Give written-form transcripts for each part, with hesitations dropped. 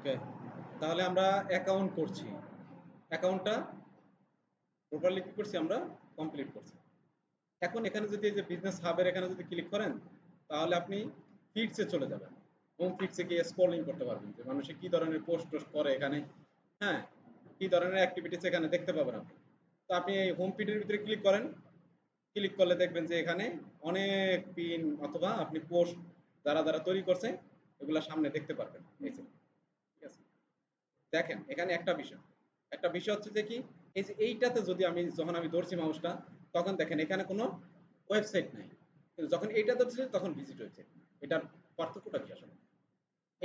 ওকে, তাহলে আমরা অ্যাকাউন্ট করছি। অ্যাকাউন্টটা প্রপারলি কি করছি আমরা? কমপ্লিট করছি। এখন এখানে যদি এই যে বিজনেস হাবের এখানে যদি ক্লিক করেন, তাহলে আপনি ফিডসে চলে যাবেন। হোম ফিডসে গিয়ে স্ক্রলিং করতে পারবেন যে মানুষে কি ধরনের পোস্ট টোস্ট করে এখানে, হ্যাঁ, কি ধরনের অ্যাক্টিভিটিস এখানে দেখতে পাবেন আপনি। তো আপনি এই হোম ফিডের ভিতরে ক্লিক করেন, ক্লিক করলে দেখবেন যে এখানে অনেক পিন অথবা আপনি পোস্ট যারা যারা তৈরি করছে এগুলা সামনে দেখতে পারবেন। এই যে, ঠিক আছে? দেখেন এখানে একটা বিষয় হচ্ছে যে কি, এই যে এইটাতে যদি আমি যখন আমি ধরছি মাউসটা, তখন দেখেন এখানে কোনো ওয়েবসাইট নাই, কিন্তু যখন এইটা ধরছি তখন ভিজিট হয়েছে। এটার পার্থক্যটা কি আসলে?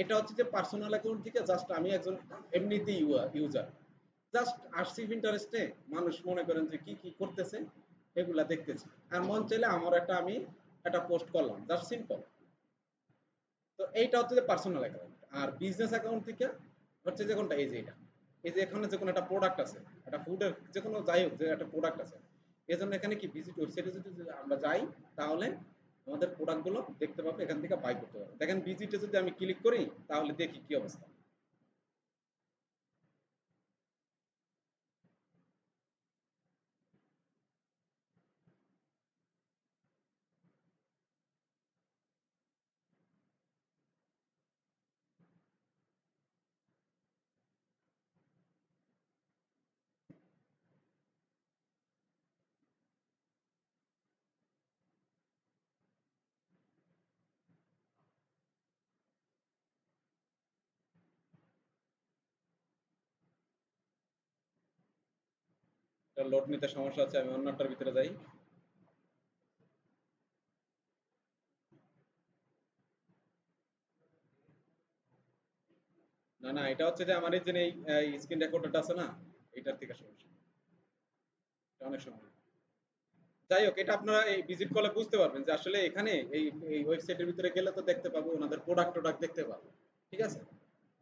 এটা হচ্ছে যে পার্সোনাল অ্যাকাউন্ট থেকে জাস্ট আমি একজন এমনিতেই ইউজার, জাস্ট আসছি ইন্টারেস্টে, মানুষ মনে করেন যে কি কি করতেছে এগুলা দেখতেছি, আর মন চাইলে আমার আমি একটা পোস্ট করলাম, জাস্ট সিম্পল। তো এইটা হচ্ছে যে পার্সোনাল অ্যাকাউন্ট। আর বিজনেস অ্যাকাউন্ট থেকে হচ্ছে যে কোনটা, এই যে এটা, এই যে এখানে যে কোনো একটা প্রোডাক্ট আছে, একটা ফুডের যে কোনো যাই হোক যে একটা প্রোডাক্ট আছে, এই জন্য এখানে কি ভিজিট ওয়েবসাইটে যদি আমরা যাই, তাহলে আমাদের প্রোডাক্টগুলো দেখতে পাবো, এখান থেকে বাই করতে পারবো। দেখেন ভিজিটে যদি আমি ক্লিক করি, তাহলে দেখি কি অবস্থা। এটা লোড নিতে সমস্যা আছে, আমি অন্যটার ভিতরে যাই। না না, এটা হচ্ছে যে আমার এই যে এই স্ক্রিন রেকর্ডারটা আছে না, এটার থেকে সমস্যা, এটা অনেক সময়। যাই হোক, এটা আপনারা এই ভিজিট করলে বুঝতে পারবেন যে আসলে এখানে এই এই ওয়েবসাইটের ভিতরে গেলে তো দেখতে পাবো ওনাদের প্রোডাক্ট টোডাক্ট দেখতে পাবো, ঠিক আছে?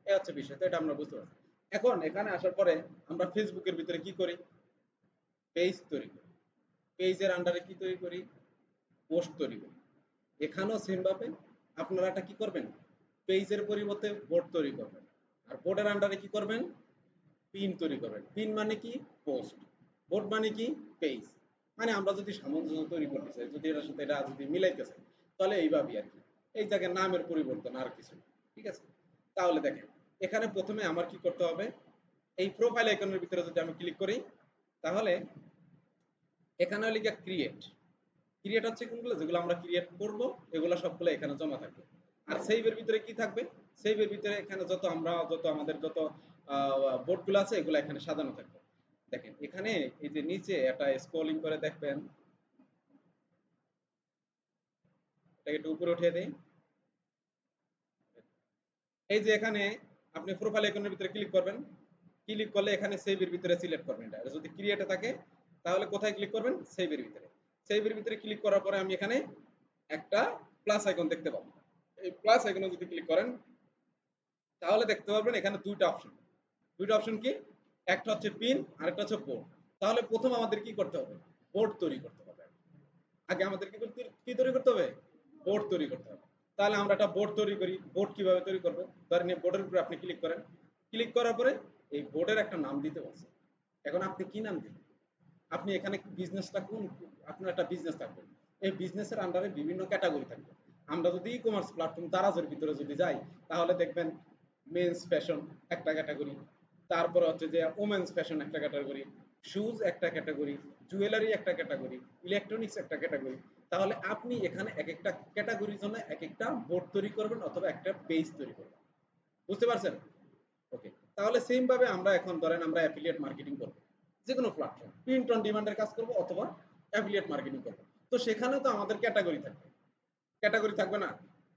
এই হচ্ছে বিষয়, তো এটা আমরা বুঝতে পারছি। এখন এখানে আসার পরে আমরা ফেসবুকের ভিতরে কি করি? পেজ তৈরি করি। পেজের আন্ডারে কি তৈরি করি? পোস্ট তৈরি করি। এখানেও সেম ভাবে আপনারা একটা কি করবেন? পেজের পরিবর্তে বোর্ড তৈরি করবেন। আর বোর্ডের আন্ডারে কি করবেন? পিন তৈরি করবেন। পিন মানে কি? পোস্ট। বোর্ড মানে কি? পেজ। মানে আমরা যদি সামঞ্জস্য তৈরি করতে চাই, যদি এটার সাথে এটা যদি মিলাইতে চাই, তাহলে এইভাবেই আর কি। এই জায়গায় নামের পরিবর্তন আর কিছু না। ঠিক আছে? তাহলে দেখেন, এখানে প্রথমে আমার কি করতে হবে? এই প্রোফাইল আইকনের ভিতরে যদি আমি ক্লিক করি, তাহলে এখানে লিখে ক্রিয়েট। ক্রিয়েট হচ্ছে কোনগুলো, যেগুলো আমরা ক্রিয়েট করব, এগুলো সবগুলো এখানে জমা থাকবে। আর সেভের ভিতরে কি থাকবে? সেভের ভিতরে এখানে যত আমাদের যত বোর্ডগুলো আছে এগুলো এখানে সাজানো থাকবে। দেখেন এখানে এই যে নিচে একটা স্ক্রলিং করে দেখবেন, এটাকে একটু উপরে উঠিয়ে দেই। এই যে এখানে আপনি প্রোফাইল আইকনের ভিতরে ক্লিক করবেন, ক্লিক করলে এখানে সেভের ভিতরে সিলেক্ট করবেন। এটা যদি ক্রিয়েটে থাকে, তাহলে কোথায় ক্লিক করবেন? সেভের ভিতরে। সেভের ভিতরে ক্লিক করার পরে আমি এখানে একটা প্লাস আইকন দেখতে পাবো। এই প্লাস আইকনে যদি ক্লিক করেন, তাহলে দেখতে পারবেন এখানে দুইটা অপশন। দুইটা অপশন কি? একটা হচ্ছে পিন, আরেকটা হচ্ছে বোর্ড। তাহলে প্রথম আমাদের কি করতে হবে? বোর্ড তৈরি করতে হবে। আগে আমাদের কি তৈরি করতে হবে? বোর্ড তৈরি করতে হবে। তাহলে আমরা একটা বোর্ড তৈরি করি। বোর্ড কিভাবে তৈরি করব? ধরেন এই বোর্ডের উপরে আপনি ক্লিক করেন, ক্লিক করার পরে এই বোর্ডের একটা নাম দিতে বলছে। এখন আপনি কি নাম দিবেন? আপনি এখানে বিজনেসটা কোন, আপনার একটা বিজনেস থাকবে, এই বিজনেসের আন্ডারে বিভিন্ন ক্যাটাগরি থাকবে। আমরা যদি ই কমার্স প্ল্যাটফর্ম দারাজের ভিতরে যদি যাই, তাহলে দেখবেন মেন্স ফ্যাশন একটা ক্যাটাগরি, তারপরে হচ্ছে যে ওমেন্স ফ্যাশন একটা ক্যাটাগরি, শুজ একটা ক্যাটাগরি, জুয়েলারি একটা ক্যাটাগরি, ইলেকট্রনিক্স একটা ক্যাটাগরি। তাহলে আপনি এখানে এক একটা ক্যাটাগরির জন্য এক একটা বোর্ড তৈরি করবেন অথবা একটা পেজ তৈরি করবেন। বুঝতে পারছেন? ওকে, তাহলে সেম ভাবে আমরা এখন ধরেন আমরা অ্যাফিলিয়েট মার্কেটিং করব, যে কোনো প্ল্যাটফর্ম প্রিন্ট অন ডিমান্ডের কাজ করব অথবা অ্যাফিলিয়েট মার্কেটিং করব। তো সেখানেও তো আমাদের ক্যাটাগরি থাকবে, ক্যাটাগরি থাকবে না?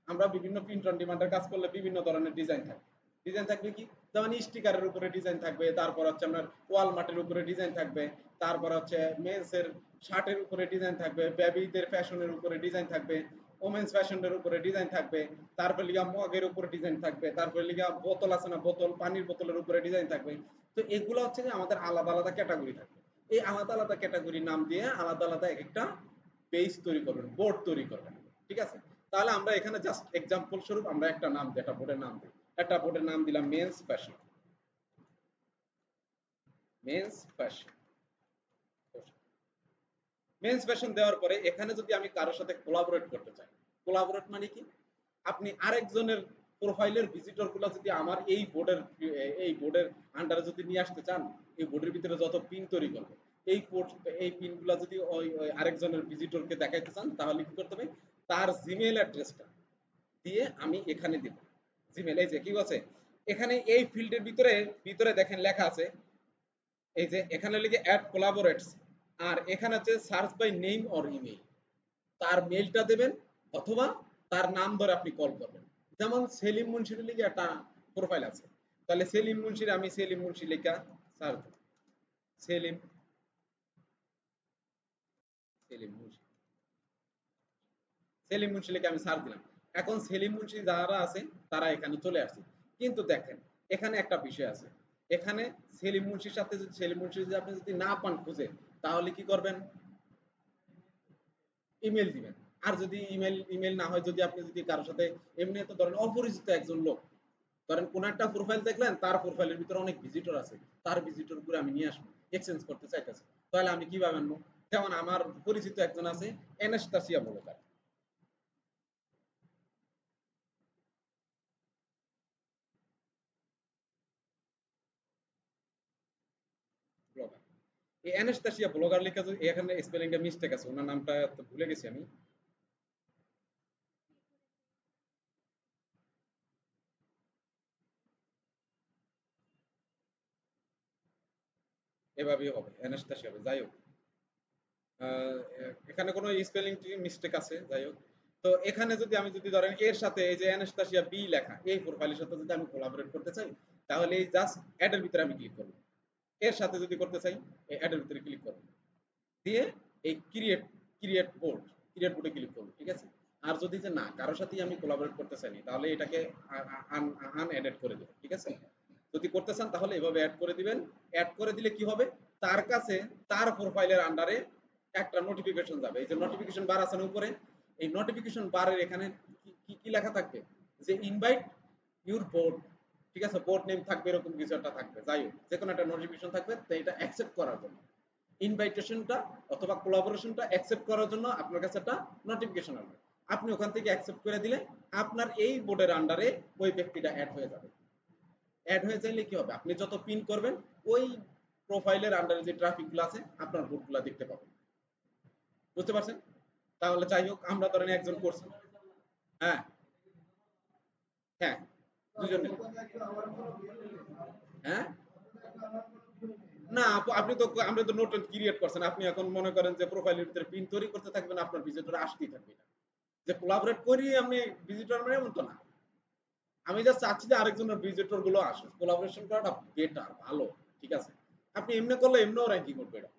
আমরা বিভিন্ন প্রিন্ট অন ডিমান্ডের কাজ করলে বিভিন্ন ধরনের ডিজাইন থাকবে। ডিজাইন থাকবে কি? যেমন স্টিকারের উপরে ডিজাইন থাকবে, তারপর হচ্ছে আপনার ওয়াল মার্টের উপরে ডিজাইন থাকবে, তারপর হচ্ছে মেন্সের শার্টের উপরে ডিজাইন থাকবে, বেবিদের ফ্যাশনের উপরে ডিজাইন থাকবে, ওমেন্স ফ্যাশনের উপরে ডিজাইন থাকবে, তারপর লিগা মগের উপরে ডিজাইন থাকবে, তারপর লিগা বোতল আছে না, বোতল পানির বোতলের উপরে ডিজাইন থাকবে। তো এগুলো হচ্ছে যে আমাদের আলাদা আলাদা ক্যাটাগরি থাকবে। এই আলাদা আলাদা ক্যাটাগরি নাম দিয়ে আলাদা আলাদা এক একটা পেজ তৈরি করবেন, বোর্ড তৈরি করবেন। ঠিক আছে? তাহলে আমরা এখানে জাস্ট এক্সাম্পল স্বরূপ আমরা একটা নাম দিই, একটা বোর্ডের নাম দিই। একটা বোর্ডের নাম দিলাম men's fashion, men's fashion. Men's fashion দেওয়ার পরে এখানে যদি আমি কারোর সাথে কোলাবোরেট করতে চাই, কোলাবোরেট মানে কি, আপনি আরেকজনের প্রোফাইলের ভিজিটর গুলা যদি আমার এই বোর্ডের আন্ডারে যদি নিয়ে আসতে চান, এই বোর্ডের ভিতরে যত পিন তৈরি করবে, এই এই পিন গুলা যদি ওই আরেকজনের ভিজিটরকে দেখাইতে চান, তাহলে কি করতে হবে, তার জিমেইল অ্যাড্রেসটা দিয়ে আমি এখানে দিব। জিমেইল, এই যে কি আছে এখানে এই ফিল্ডের ভিতরে ভিতরে দেখেন লেখা আছে, এই যে এখানে লিখে অ্যাড কোলাবোরেটস, আর এখানে হচ্ছে search by name or email, তার মেইলটা দেবেন অথবা তার নাম ধরে আপনি কল করবেন। যেমন সেলিম মুন্সির লিগে একটা প্রোফাইল আছে, তাহলে সেলিম মুন্সির আমি সেলিম মুন্সি লেখা সার্চ, সেলিম, সেলিম মুন্সি, সেলিম মুন্সি লেখা আমি সার্চ দিলাম। এখন সেলিম মুন্সি যারা আছে তারা এখানে চলে আসছে। কিন্তু দেখেন এখানে একটা বিষয় আছে, এখানে সেলিম মুন্সির সাথে যদি সেলিম মুন্সি যদি আপনি যদি না পান খুঁজে, তাহলে কি করবেন, ইমেল দিবেন। আর যদি ইমেল না হয়, যদি আপনি যদি কারোর সাথে এমনি তো ধরেন অপরিচিত একজন লোক, ধরেন কোন একটা প্রোফাইল দেখলেন, তার প্রোফাইলের ভিতরে অনেক ভিজিটর আছে, তার ভিজিটর গুলো আমি নিয়ে আসবো, এক্সচেঞ্জ করতে চাইতেছি, তাহলে আমি কিভাবে আনবো? যেমন আমার পরিচিত একজন আছে, অ্যানাস্তাসিয়া ব্লগার, ব্লগার, এই অ্যানাস্তাসিয়া ব্লগার লেখা এখানে স্পেলিংটা মিস্টেক আছে, ওনার নামটা তো ভুলে গেছি আমি। এভাবেই হবে, অ্যানাস্তাসিয়া হবে, যাই হোক। এখানে কোনো স্পেলিং মিস্টেক আছে, যাই হোক। তো এখানে যদি আমি যদি ধরেন এর সাথে এই যে অ্যানাস্তাসিয়া বি লেখা এই প্রোফাইলের সাথে যদি আমি কোলাবোরেট করতে চাই, তাহলে এই জাস্ট অ্যাড এর ভিতরে আমি ক্লিক করব। এর সাথে যদি করতে চাই, এই অ্যাড এর ভিতরে ক্লিক করব, দিয়ে এই ক্রিয়েট বোর্ড, ক্রিয়েট বোর্ডে ক্লিক করব, ঠিক আছে। আর যদি যে না কারোর সাথেই আমি কোলাবোরেট করতে চাইনি, তাহলে এটাকে আনএডেড করে দেব, ঠিক আছে। যদি করতে চান তাহলে এভাবে অ্যাড করে দিবেন। অ্যাড করে দিলে কি হবে, তার কাছে তার প্রোফাইলের আন্ডারে একটা নোটিফিকেশন যাবে, এই যে নোটিফিকেশন বার আছে না উপরে, এই নোটিফিকেশন বারের এখানে কি কি লেখা থাকবে, যে ইনভাইট ইউর বোর্ড, ঠিক আছে, বোর্ড নেম থাকবে, এরকম কিছু একটা থাকবে, যাই হোক যে কোনো একটা নোটিফিকেশন থাকবে, তো এটা অ্যাকসেপ্ট করার জন্য, ইনভাইটেশনটা অথবা কোলাবোরেশনটা অ্যাকসেপ্ট করার জন্য আপনার কাছে একটা নোটিফিকেশন আসবে। আপনি ওখান থেকে অ্যাকসেপ্ট করে দিলে আপনার এই বোর্ডের আন্ডারে ওই ব্যক্তিটা অ্যাড হয়ে যাবে। অ্যাড হয়ে যাইলে কি হবে, আপনি যত পিন করবেন ওই প্রোফাইলের আন্ডারে যে ট্রাফিকগুলো আছে আপনার বোর্ডগুলো দেখতে পাবেন। বুঝতে পারছেন? তাহলে যাই হোক, আমরা ধরেন একজন করছি, হ্যাঁ, হ্যাঁ, দুজনে, হ্যাঁ, না আপনি তো, আপনি তো নোট ক্রিয়েট করছেন, আপনি এখন মনে করেন যে প্রোফাইলের ভিতরে পিন তৈরি করতে থাকবেন, আপনার ভিজিটর আসতেই থাকবে না, যে কোলাবরেট করি আমি ভিজিটর মানে এমন তো না। আমি জাস্ট চাচ্ছি যে আরেকজনের ভিজিটর গুলো আসে, কোলাবোরেশন করাটা বেটার, ভালো, ঠিক আছে। আপনি এমনি করলে এমনিও র্যাঙ্কিং করবে, এটা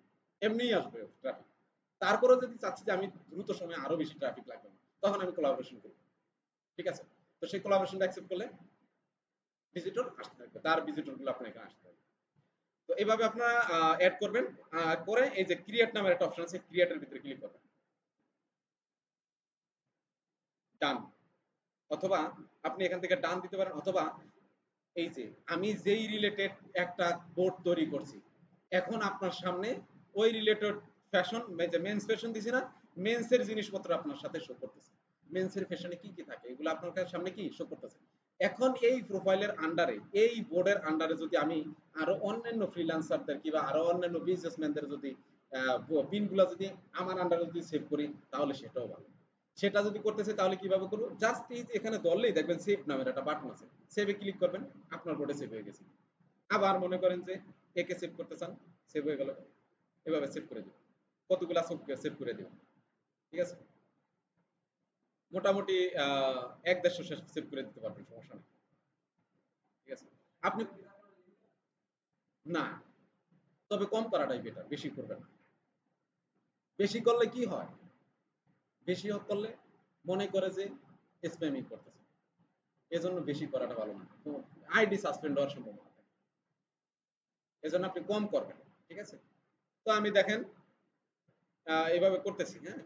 এমনিই আসবে ট্রাফিক। তারপরে যদি চাচ্ছি যে আমি দ্রুত সময়ে আরো বেশি ট্রাফিক লাগবে না, তখন আমি কোলাবোরেশন করব, ঠিক আছে। তো সেই কোলাবোরেশনটা অ্যাকসেপ্ট করলে ভিজিটর আসতে থাকবে, তার ভিজিটর গুলো আপনার এখানে আসতে থাকবে। তো এইভাবে আপনারা অ্যাড করবেন, করে এই যে ক্রিয়েট নামের একটা অপশন আছে, ক্রিয়েটের ভিতরে ক্লিক করবেন, ডান, অথবা আপনি এখান থেকে ডান দিতে পারেন, অথবা এই যে আমি যেই রিলেটেড একটা বোর্ড তৈরি করছি, এখন আপনার সামনে ওই রিলেটেড ফ্যাশন, যে মেন্স ফ্যাশন দিছি না, মেন্সের জিনিসপত্র আপনার সাথে শো করতেছে, মেন্সের ফ্যাশনে কি কি থাকে এগুলো আপনার সামনে কি শো করতেছে। এখন এই প্রোফাইলের আন্ডারে, এই বোর্ডের আন্ডারে যদি আমি আরো অন্যান্য ফ্রিল্যান্সারদের কিংবা আরো অন্যান্য বিজনেসম্যানদের যদি পিনগুলো যদি আমার আন্ডারে যদি সেভ করি, তাহলে সেটাও ভালো। সেটা যদি করতে চাই তাহলে কিভাবে করবো, জাস্ট এই যে এখানে ধরলেই দেখবেন সেভ নামের একটা বাটন আছে, সেভে ক্লিক করবেন, আপনার বোর্ডে সেভ হয়ে গেছে। আবার মনে করেন যে একে সেভ করতে চান, সেভ হয়ে গেল, এভাবে সেভ করে দিবেন, কতগুলা সেভ করে দিবেন, ঠিক আছে। মোটামুটি ১-১৫০ সেভ করে দিতে পারবেন, সমস্যা নেই, ঠিক আছে। আপনি, না, তবে কম করাটাই বেটার, বেশি করবেন না। বেশি করলে কি হয়, বেশি করলে মনে করে যে স্প্যামিং করতেছে, এজন্য বেশি করাটা ভালো না, তো আইডি সাসপেন্ড হওয়ার সম্ভাবনা থাকে, এজন্য আপনি কম করবেন, ঠিক আছে। তো আমি দেখেন এভাবে করতেছি, হ্যাঁ,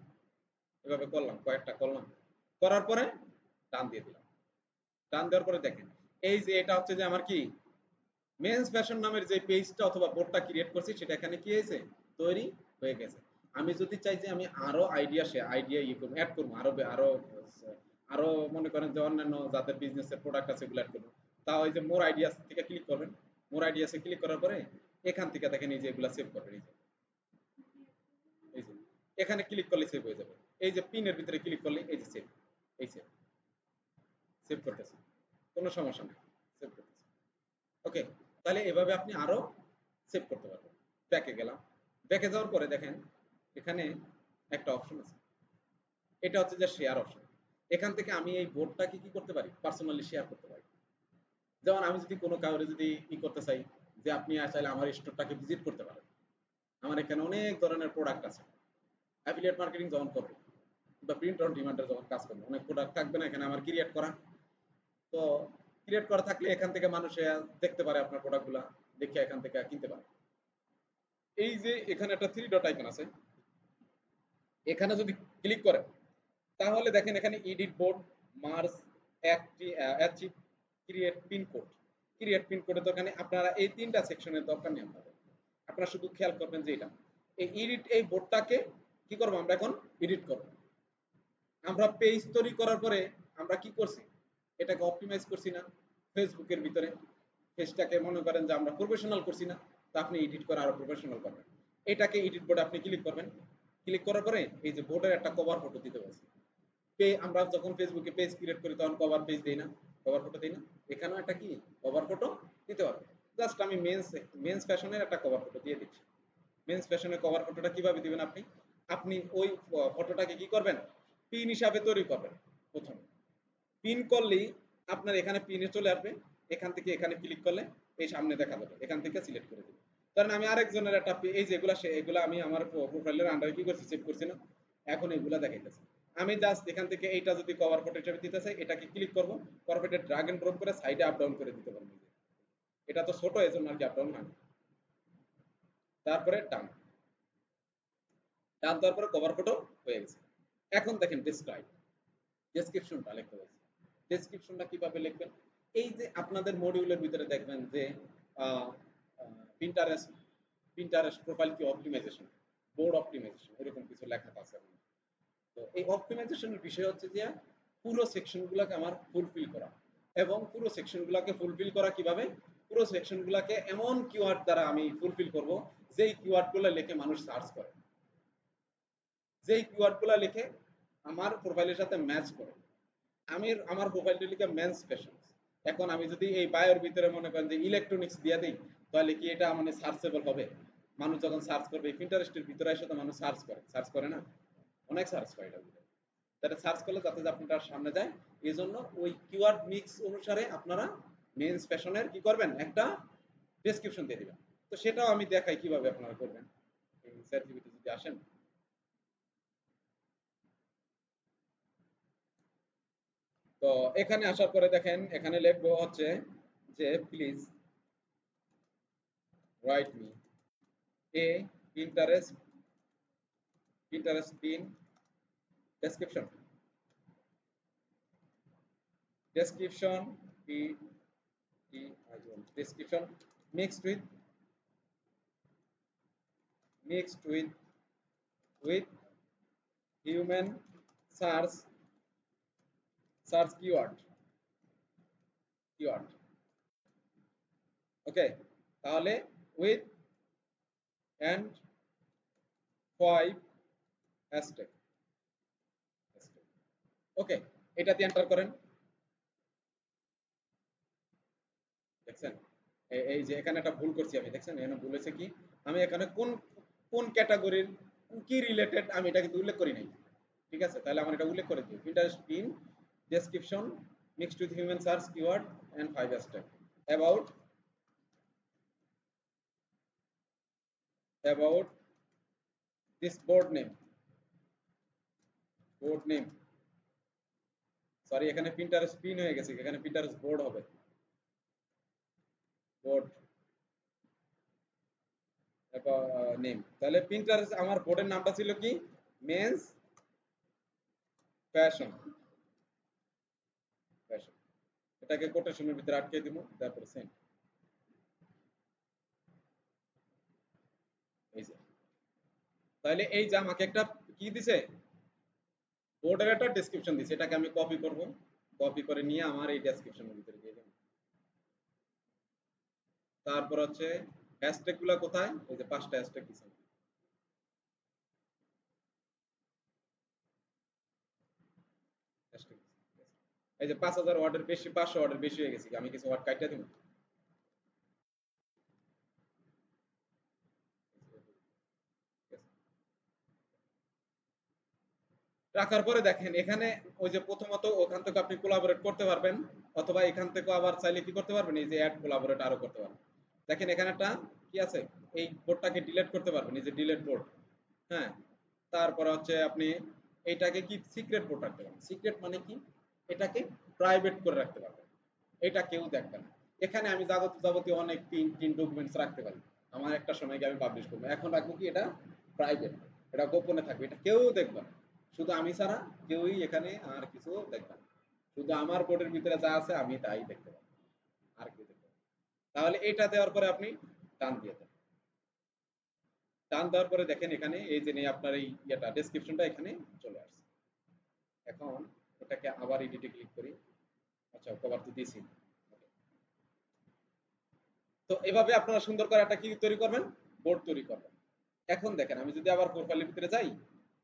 এভাবে করলাম, কয়েকটা করলাম, করার পরে ডান দিয়ে দিলাম। ডান দেওয়ার পরে দেখেন এই যে এটা হচ্ছে যে আমার কি মেন্স ফ্যাশন নামের যে পেজটা অথবা বোর্ডটা ক্রিয়েট করছি সেটা এখানে কি হয়েছে, তৈরি হয়ে গেছে। আমি যদি চাই যে আমি আরো আইডিয়া ইয়ে করবো, অ্যাড করবো, আরো আরো আরো মনে করেন যে অন্যান্য যাদের বিজনেসের প্রোডাক্ট আছে এগুলো অ্যাড করবো, তাও এই যে মোর আইডিয়াস থেকে ক্লিক করবেন। মোর আইডিয়াসে ক্লিক করার পরে এখান থেকে দেখেন এই যে এগুলা সেভ করবেন। এই যে এখানে ক্লিক করলে সেভ হয়ে যাবে। এই যে পিনের ভিতরে ক্লিক করলে এই যে সেভ, এই সেভ সেভ করতেছে, কোনো সমস্যা নেই, সেভ করতেছে। ওকে, তাহলে এভাবে আপনি আরো সেভ করতে পারবেন। ব্যাকে গেলাম, ব্যাকে যাওয়ার পরে দেখেন এখানে একটা অপশন আছে, এটা হচ্ছে যে শেয়ার অপশন। এখান থেকে আমি এই বোর্ডটাকে কি করতে পারি, পার্সোনালি শেয়ার করতে পারি। যেমন আমি যদি কোনো কাউরে যদি ই করতে চাই যে আপনি চাইলে আমার স্টোরটাকে ভিজিট করতে পারেন, আমার এখানে অনেক ধরনের প্রোডাক্ট আছে। অ্যাফিলিয়েট মার্কেটিং যখন করবো বা প্রিন্ট অন ডিমান্ডের যখন কাজ করবো, অনেক প্রোডাক্ট থাকবে না এখানে আমার ক্রিয়েট করা। তো ক্রিয়েট করা থাকলে এখান থেকে মানুষে দেখতে পারে আপনার প্রোডাক্টগুলা, দেখে এখান থেকে কিনতে পারে। এই যে এখানে একটা থ্রি ডট আইকন আছে, এখানে যদি ক্লিক করেন তাহলে দেখেন এখানে edit board, merge, achieve, create pin code. Create pin কোডের দরকার নেই, আপনারা এই তিনটা সেকশনের দরকার নেই আপনাদের। আপনারা শুধু খেয়াল করবেন যে এটা এই এডিট, এই বোর্ডটাকে কি করবো আমরা এখন এডিট করব। আমরা পেজ তৈরি করার পরে আমরা কি করছি, এটাকে অপটিমাইজ করছি না ফেসবুকের ভিতরে, পেজটাকে মনে করেন যে আমরা প্রফেশনাল করছি না, তা আপনি এডিট করে আরো প্রফেশনাল করবেন। এটাকে এডিট বোর্ডে আপনি ক্লিক করবেন, ক্লিক করার পরে এই যে বোর্ডের একটা কভার ফটো দিতে বলছে। আমরা যখন ফেসবুকে পেজ ক্রিয়েট করি তখন কভার পেজ দেই না, কভার ফটো দেই না, এখানেও একটা কি কভার ফটো দিতে পারবে। জাস্ট আমি মেন্স ফ্যাশনের একটা কভার ফটো দিয়ে দিচ্ছি। মেন্স ফ্যাশনের কভার ফটোটা কিভাবে দিবেন আপনি, আপনি ওই ফটোটাকে কি করবেন, পিন হিসাবে তৈরি করবেন। প্রথমে পিন করলেই আপনার এখানে পিনে চলে আসবে, এখান থেকে এখানে ক্লিক করলে এই সামনে দেখা যাবে, এখান থেকে সিলেক্ট করে দিবেন। কারণ আমি আরেকজনের একটা এই যে এগুলা আমি আমার প্রোফাইলের আন্ডারে কি করছি, সেভ করছি না, এখন এগুলা দেখাইতেছে। আমি জাস্ট এখান থেকে এইটা যদি কভার ফটো হিসেবে দিতে চাই এটাকে ক্লিক করব, cover photo drag and drop করে সাইডে আপ ডাউন করে দিতে পারবো। এটা তো ছোট এজন্য আর কি আপ ডাউন হয়। তারপরে ডান, ডান দেওয়ার পরে কভার ফটো হয়ে গেছে। এখন দেখেন ডেসক্রিপশনটা লিখতে বলছি। ডেসক্রিপশনটা কিভাবে লিখবেন, এই যে আপনাদের মডিউলের ভিতরে দেখবেন যে পিন্টারেস্ট পিন্টারেস্ট প্রোফাইল কি অপটিমাইজেশন, বোর্ড অপটিমাইজেশন এরকম কিছু লেখা আছে। তো এই অপটিমাইজেশনের বিষয় হচ্ছে যে পুরো সেকশনগুলোকে আমার ফুলফিল করা, এবং পুরো সেকশনগুলোকে ফুলফিল করা কিভাবে, পুরো সেকশনগুলোকে এমন কিওয়ার্ড দ্বারা আমি ফুলফিল করব যেই কিওয়ার্ডগুলো লিখে মানুষ সার্চ করে, যেই কিওয়ার্ডগুলো লিখে আমার প্রোফাইলের সাথে ম্যাচ করে। আমি আমার প্রোফাইলটা লিখে মেন্স ফ্যাশন, এখন আমি যদি এই বায়োর ভিতরে মনে করেন যে ইলেকট্রনিক্স দিয়ে দিই, তাহলে কি এটা মানে সার্চেবল হবে? মানুষ যখন সার্চ করবে, পিন্টারেস্টের ভিতরে এসে তো মানুষ সার্চ করে না, অনেক সার্চ করে এটা ভিতরে। তাহলে সার্চ করলে যাতে আপনার সামনে যায়, এই জন্য ওই কিওয়ার্ড মিক্স অনুসারে আপনারা মেন্স ফ্যাশনের কি করবেন, একটা ডেসক্রিপশন দিয়ে দিবেন। তো সেটাও আমি দেখাই কিভাবে আপনারা করবেন। এই সার্টিফিকেটে যদি আসেন, তো এখানে আসার পরে দেখেন এখানে লিখবো হচ্ছে যে please write me a interest in description, description description mixed with mixed with human search keyword ওকে, তাহলে with and 5 হ্যাশট্যাগ, ওকে, এটা দিয়ে এন্টার করেন। দেখছেন এই যে এখানে একটা ভুল করছি আমি, দেখছেন এখানে ভুল হয়েছে কি, আমি এখানে কোন কোন ক্যাটাগরির কি রিলেটেড আমি এটা কিন্তু উল্লেখ করি নাই। ঠিক আছে, তাহলে আমার এটা উল্লেখ করে দিই, Pinterest pin description mixed with human search keyword and 5 hashtag about this board name, sorry এখানে Pinterest pin হয়ে গেছে, এখানে Pinterest board হবে, board নেম। তাহলে Pinterest আমার বোর্ডের নামটা ছিল কি, মেন্স ফ্যাশন, এটাকে কোটেশনের ভিতরে আটকে দিব, তারপরে সেন্ড। এই যে তাহলে এই যে আমাকে একটা কি দিছে, বোর্ডের একটা ডেসক্রিপশন দিছে, এটাকে আমি কপি করব, কপি করে নিয়ে আমার এই ডেসক্রিপশনের ভিতরে দিয়ে দেব। তারপর হচ্ছে হ্যাশট্যাগ গুলা কোথায়, এই যে 5টা হ্যাশট্যাগ দিছে, হ্যাশট্যাগ এই যে 5000 ওয়ার্ডের বেশি, 500 ওয়ার্ডের বেশি হয়ে গেছে, আমি কিছু ওয়ার্ড কাইটা দিব। রাখার পরে দেখেন এখানে ওই যে প্রথমত ওখান থেকে আপনি কোলাবোরেট করতে পারবেন, অথবা এখান থেকে আবার চাইলে কি করতে পারবেন, এই যে অ্যাড কোলাবোরেট আরো করতে পারবেন। দেখেন এখানে একটা কি আছে, এই বোর্ডটাকে ডিলিট করতে পারবেন, এই যে ডিলিট বোর্ড। হ্যাঁ, তারপরে হচ্ছে আপনি এইটাকে কি সিক্রেট বোর্ড রাখতে পারবেন। সিক্রেট মানে কি, এটাকে প্রাইভেট করে রাখতে পারবেন, এটা কেউ দেখবে না। এখানে আমি যাবতীয় অনেক পিন ডকুমেন্টস রাখতে পারি, আমার একটা সময় গিয়ে আমি পাবলিশ করবো, এখন রাখবো কি এটা প্রাইভেট, এটা গোপনে থাকবে, এটা কেউ দেখবে না, শুধু আমি ছাড়া কেউই এখানে আর কিছু দেখবে না, শুধু আমার বোর্ডের ভিতরে যা আছে আমি তাই দেখতে পাবো, আর কেউ দেখবে না। তাহলে এটা দেওয়ার পরে আপনি টান দিয়ে দেন, টান দেওয়ার পরে দেখেন এখানে এই যে আপনার এই ইয়েটা ডেসক্রিপশনটা এখানে চলে আসছে। এখন এটাকে আবার এডিটে ক্লিক করি, আচ্ছা কভার তো দিয়েছি। তো এভাবে আপনারা সুন্দর করে একটা কি তৈরি করবেন, বোর্ড তৈরি করবেন। এখন দেখেন আমি যদি আবার প্রোফাইলের ভিতরে যাই,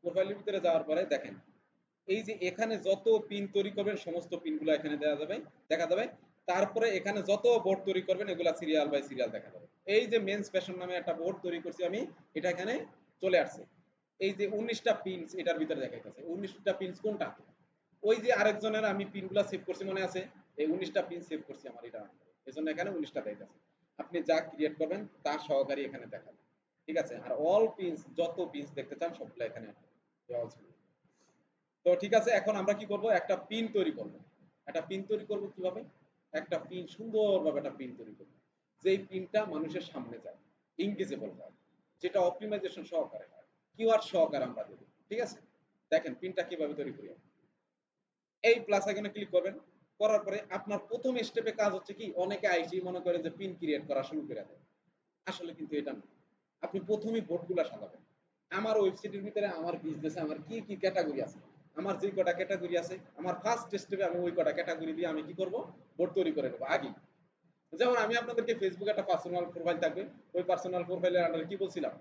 প্রোফাইলের ভিতরে যাওয়ার পরে দেখেন এই যে এখানে যত পিন তৈরি করবেন সমস্ত পিনগুলো এখানে দেওয়া যাবে, দেখা যাবে। তারপরে এখানে যত বোর্ড তৈরি করবেন এগুলা সিরিয়াল বাই সিরিয়াল দেখা যাবে। এই যে মেন্স ফ্যাশন নামে একটা বোর্ড তৈরি করছি আমি, এটা এখানে চলে আসছে। এই যে 19টা পিনস এটার ভিতরে দেখাইতেছে, 19টা পিনস কোনটা, ওই যে আরেকজনের আমি পিনগুলো সেভ করছি মনে আছে, এই 19টা পিন সেভ করছি আমার এটা, এজন্য এখানে 19টা দেখাইতেছে। আপনি যা ক্রিয়েট করবেন তার সহকারী এখানে দেখাবে, ঠিক আছে। আর অল পিনস, যত পিনস দেখতে চান সবগুলো এখানে দেওয়া আছে। তো ঠিক আছে, এখন আমরা কি করব, একটা পিন তৈরি করব। একটা পিন তৈরি করব কিভাবে, একটা পিন সুন্দরভাবে একটা পিন তৈরি করব, যেই পিনটা মানুষের সামনে যায়, ইনভিজিবল হয়, যেটা অপটিমাইজেশন সহকারে হয়, কিওয়ার্ড সহকারে আমরা দেব, ঠিক আছে। দেখেন পিনটা কিভাবে তৈরি করি। এই প্লাস আইকনে ক্লিক করবেন, করার পরে আপনার প্রথম স্টেপে কাজ হচ্ছে কি, অনেকে আইসি মনে করেন যে পিন ক্রিয়েট করা শুরু করে দেয়, আসলে কিন্তু এটা না। আপনি প্রথমেই বোর্ডগুলো সাজাবেন। আমার ওয়েবসাইটের ভিতরে আমার বিজনেসে আমার কি কি ক্যাটাগরি আছে, আমার যে কটা ক্যাটাগরি আছে, আমার ফার্স্ট স্টেপে আমি ওই কটা ক্যাটাগরি দিয়ে আমি কি করব, বোর্ড তৈরি করে নেব আগে। যেমন আমি আপনাদেরকে ফেসবুকে একটা পার্সোনাল প্রোফাইল থাকবে, ওই পার্সোনাল প্রোফাইলের আন্ডারে কি বলছিলাম,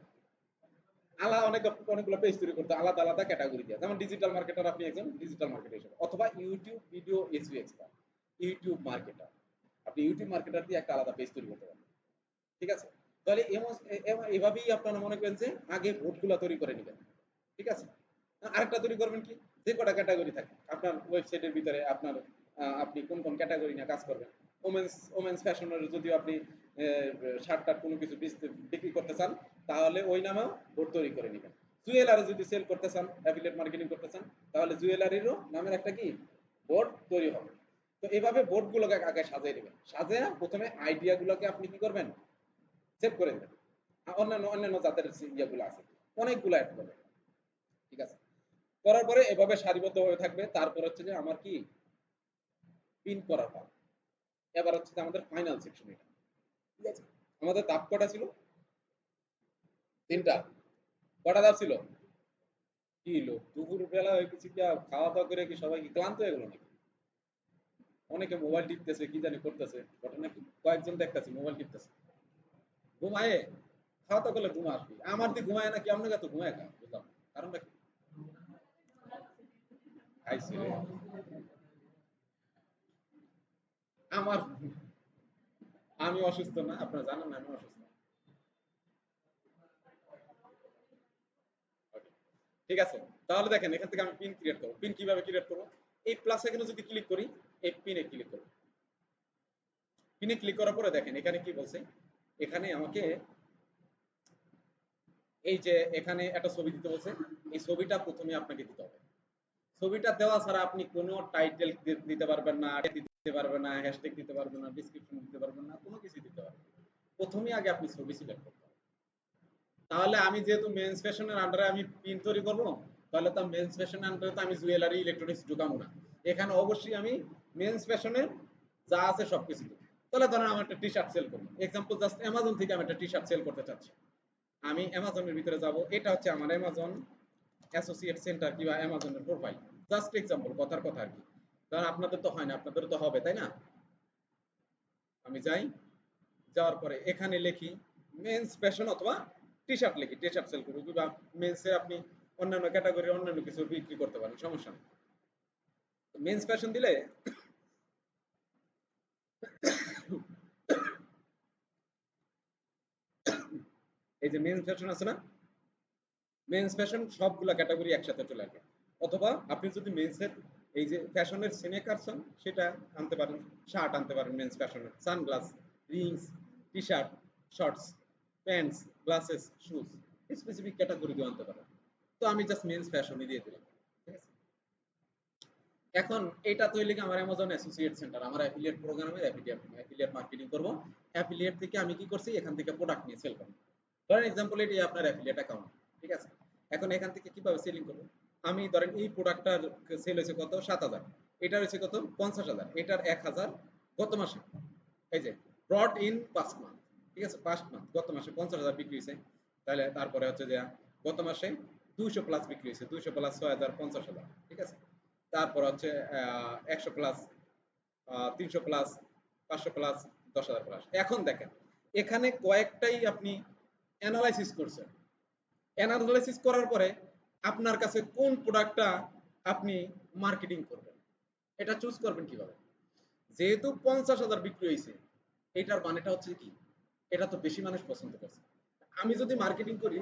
অনেকগুলো পেজ তৈরি করতে আলাদা আলাদা ক্যাটাগরি দিয়ে, যেমন ডিজিটাল মার্কেটার, আপনি একজন ডিজিটাল মার্কেটার হিসেবে, অথবা YouTube video SEO expert, YouTube marketer, আপনি ইউটিউব মার্কেটার দিয়ে একটা আলাদা পেজ তৈরি করতে পারেন, ঠিক আছে। তাহলে এভাবেই আপনারা মনে করেন যে আগে ভোটগুলো তৈরি করে নেবেন, ঠিক আছে। আরেকটা তৈরি করবেন কি, যে কটা ক্যাটাগরি থাকে আপনার ওয়েবসাইটের ভিতরে, আপনার আপনি কোন কোন ক্যাটাগরি নিয়ে কাজ করবেন। ওমেন্স ফ্যাশনের যদি আপনি শার্ট টার্ট কোনো কিছু বিক্রি করতে চান, তাহলে ওই নামেও বোর্ড তৈরি করে নেবেন। জুয়েলারি যদি সেল করতে চান, অ্যাফিলিয়েট মার্কেটিং করতে চান, তাহলে জুয়েলারিরও নামের একটা কি বোর্ড তৈরি হবে। তো এইভাবে বোর্ডগুলোকে আগে সাজিয়ে নেবেন, সাজিয়ে প্রথমে আইডিয়াগুলোকে আপনি কি করবেন, সেভ করে দেবেন। অন্যান্য অন্যান্য জাতের ইয়েগুলো আছে, অনেকগুলো অ্যাড করবেন, ঠিক আছে। করার পরে এভাবে সারিবদ্ধ হয়ে থাকবে। তারপর হচ্ছে যে আমার কি পিন করার পালা। এবার হচ্ছে যে আমাদের ফাইনাল সেকশন এটা, ঠিক আছে। আমাদের ধাপ কটা ছিল, 3টা। কটা ধাপ ছিল, কি হলো দুপুর বেলা হয়ে গেছে কি, খাওয়া দাওয়া করে কি সবাই কি ক্লান্ত হয়ে গেল নাকি, অনেকে মোবাইল টিপতেছে, কি জানি করতেছে, ঘটনা কি, কয়েকজন দেখতেছি মোবাইল টিপতেছে, ঘুমায়ে, খাওয়া দাওয়া করলে ঘুম আসবে, আমার দিয়ে ঘুমায় নাকি আপনাকে তো ঘুমায় না, বুঝলাম কারণটা কি, খাইছে রে। আমার, আমি অসুস্থ না, আপনারা জানেন না আমি অসুস্থ। Okay, ঠিক আছে। তাহলে দেখেন এখান থেকে আমি পিন ক্রিয়েট করবো, পিন কিভাবে ক্রিয়েট করবো, এই প্লাস এখানে যদি ক্লিক করি, এই পিনে ক্লিক করবো, পিনে ক্লিক করার পরে দেখেন এখানে কি বলছে, এখানে আমাকে এই যে এখানে একটা ছবি দিতে বলছে, এই ছবিটা প্রথমে আপনাকে দিতে হবে। ছবিটা দেওয়া ছাড়া আপনি কোনো টাইটেল দিতে পারবেন না, দিতে পারবেন না, হ্যাশট্যাগ দিতে পারবেন না, ডেসক্রিপশন দিতে পারবেন না, কোনো কিছু দিতে পারবেন না। প্রথমেই আগে আপনি ছবি সিলেক্ট করতে হবে। তাহলে আমি যেহেতু মেন্স ফ্যাশনের আন্ডারে আমি পিন তৈরি করবো, তাহলে তো মেন্স ফ্যাশনের আন্ডারে তো আমি জুয়েলারি ইলেকট্রনিক্স ঢুকাবো না, এখানে অবশ্যই আমি মেন্স ফ্যাশনের যা আছে সবকিছু দিব। তাহলে ধরেন আমার একটা টি শার্ট সেল করবো, এক্সাম্পল জাস্ট অ্যামাজন থেকে আমি একটা টি শার্ট সেল করতে চাচ্ছি। আমি অ্যামাজনের ভিতরে যাব, এটা হচ্ছে আমার অ্যামাজন অ্যাসোসিয়েট সেন্টার কিংবা অ্যামাজনের প্রোফাইল, জাস্ট এক্সাম্পল, কথার কথা আর কি। কারণ আপনাদের তো হয় না, আপনাদের তো হবে, তাই না? আমি যাই, যাওয়ার পরে এখানে লিখি মেন্স ফ্যাশন অথবা টি শার্ট, লিখি টি শার্ট সেল করবো, কিংবা মেন্সের আপনি অন্যান্য ক্যাটাগরির অন্যান্য কিছু বিক্রি করতে পারেন, সমস্যা নেই। মেন্স ফ্যাশন দিলে এই যে মেন্স ফ্যাশন আছে না, মেন্স ফ্যাশন সবগুলা ক্যাটাগরি একসাথে চলে আসবে। অথবা আপনি যদি মেন্সের এই যে ফ্যাশনের সিনেকার চান সেটা আনতে পারেন, শার্ট আনতে পারেন মেন্স ফ্যাশনের, sunglass, rings, T shirt, shorts, pants, glasses, shoes, specific category দিয়ে আনতে পারেন। তো আমি জাস্ট মেন্স ফ্যাশনই দিয়ে দিলাম, ঠিক আছে? এখন এটা তৈরি লিখে আমার অ্যামাজন অ্যাসোসিয়েট সেন্টার, আমার অ্যাফিলিয়েট প্রোগ্রামে অ্যাফিলিয়েট মার্কেটিং করব। অ্যাফিলিয়েট থেকে আমি কি করছি, এখান থেকে প্রোডাক্ট নিয়ে সেল করব। ধরেন এক্সাম্পল এটি আপনার অ্যাফিলিয়েট অ্যাকাউন্ট, ঠিক আছে? এখন এখান থেকে কিভাবে সেলিং করব? আমি ধরেন এই প্রোডাক্টটার সেল হয়েছে কত, 7,000, এটার হয়েছে কত, 50,000, এটার 1,000 গত মাসে, এই যে ব্রট ইন 5 মান্থ, ঠিক আছে, 5 মান্থ গত মাসে 50,000 বিক্রি হয়েছে। তাহলে তারপরে হচ্ছে যে গত মাসে 200 প্লাস বিক্রি হয়েছে, 200 প্লাস 6,000, 50,000, ঠিক আছে? তারপর হচ্ছে 100 প্লাস, 300 প্লাস, 500 প্লাস, 10,000 প্লাস। এখন দেখেন এখানে কয়েকটাই আপনি অ্যানালাইসিস করছেন, অ্যানালাইসিস করার পরে আপনার কাছে কোন প্রোডাক্টটা আপনি মার্কেটিং করবেন, এটা চুজ করবেন কিভাবে? যেহেতু 50,000 বিক্রি হয়েছে, এটার মানেটা হচ্ছে কি, এটা তো বেশি মানুষ পছন্দ করছে। আমি যদি মার্কেটিং করি,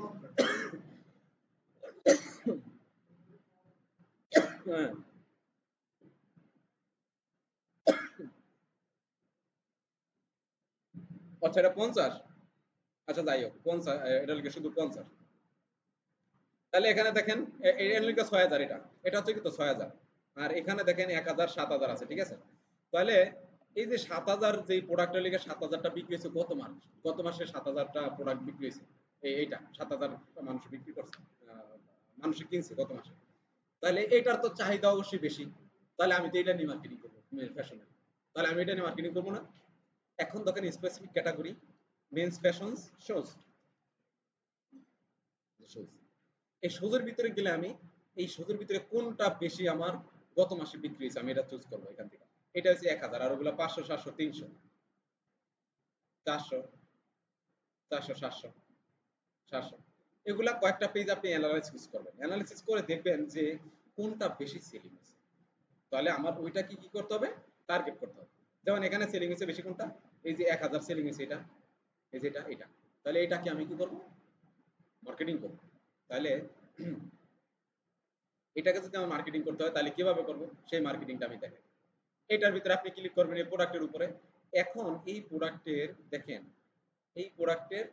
হ্যাঁ, আচ্ছা এটা 50, আচ্ছা যাই হোক 50, এটা লিখে শুধু 50। তাহলে এখানে দেখেন এর লিখে 6,000, এটা এটা হচ্ছে কি তো 6,000, আর এখানে দেখেন 1,000, 7,000 আছে, ঠিক আছে? তাহলে এই যে 7,000, যে প্রোডাক্টের লিগে 7,000টা বিক্রি হয়েছে গত মাস, গত মাসে 7,000টা প্রোডাক্ট বিক্রি হয়েছে, এইটা 7,000 মানুষ বিক্রি করছে, মানুষ কিনছে গত মাসে। তাহলে এটার তো চাহিদা অবশ্যই বেশি, তাহলে আমি তো এটা নিয়ে মার্কেটিং করবো ফ্যাশনের, তাহলে আমি এটা নিয়ে মার্কেটিং করবো না? এখন দেখেন specific category men's fashion shoes, shoes, এই শোজের ভিতরে গেলে আমি এই শোজের ভিতরে কোনটা বেশি আমার গত মাসে বিক্রি হয়েছে আমি এটা চুজ করবো এখান থেকে। এটা হচ্ছে 1,000, আর ওগুলো 500, 700, 300, 400, 400, 700, 700, এগুলা কয়েকটা পেজ আপনি অ্যানালাইসিস করবেন, অ্যানালাইসিস করে দেখবেন যে কোনটা বেশি সেলিং হচ্ছে। তাহলে আমার ওইটা কি কি করতে হবে, টার্গেট করতে হবে। যেমন এখানে সেলিং হচ্ছে বেশি কোনটা, এই যে 1,000 সেলিং হচ্ছে এটা, এই যে এটা, তাহলে এটাকে আমি কি করবো, মার্কেটিং করবো। তাহলে এটাকে যদি আমার মার্কেটিং করতে হয় তাহলে কিভাবে করবো, সেই মার্কেটিংটা আমি দেখাই। এটার ভিতরে আপনি ক্লিক করবেন এই প্রোডাক্টের উপরে। এখন এই প্রোডাক্টের দেখেন, এই প্রোডাক্টের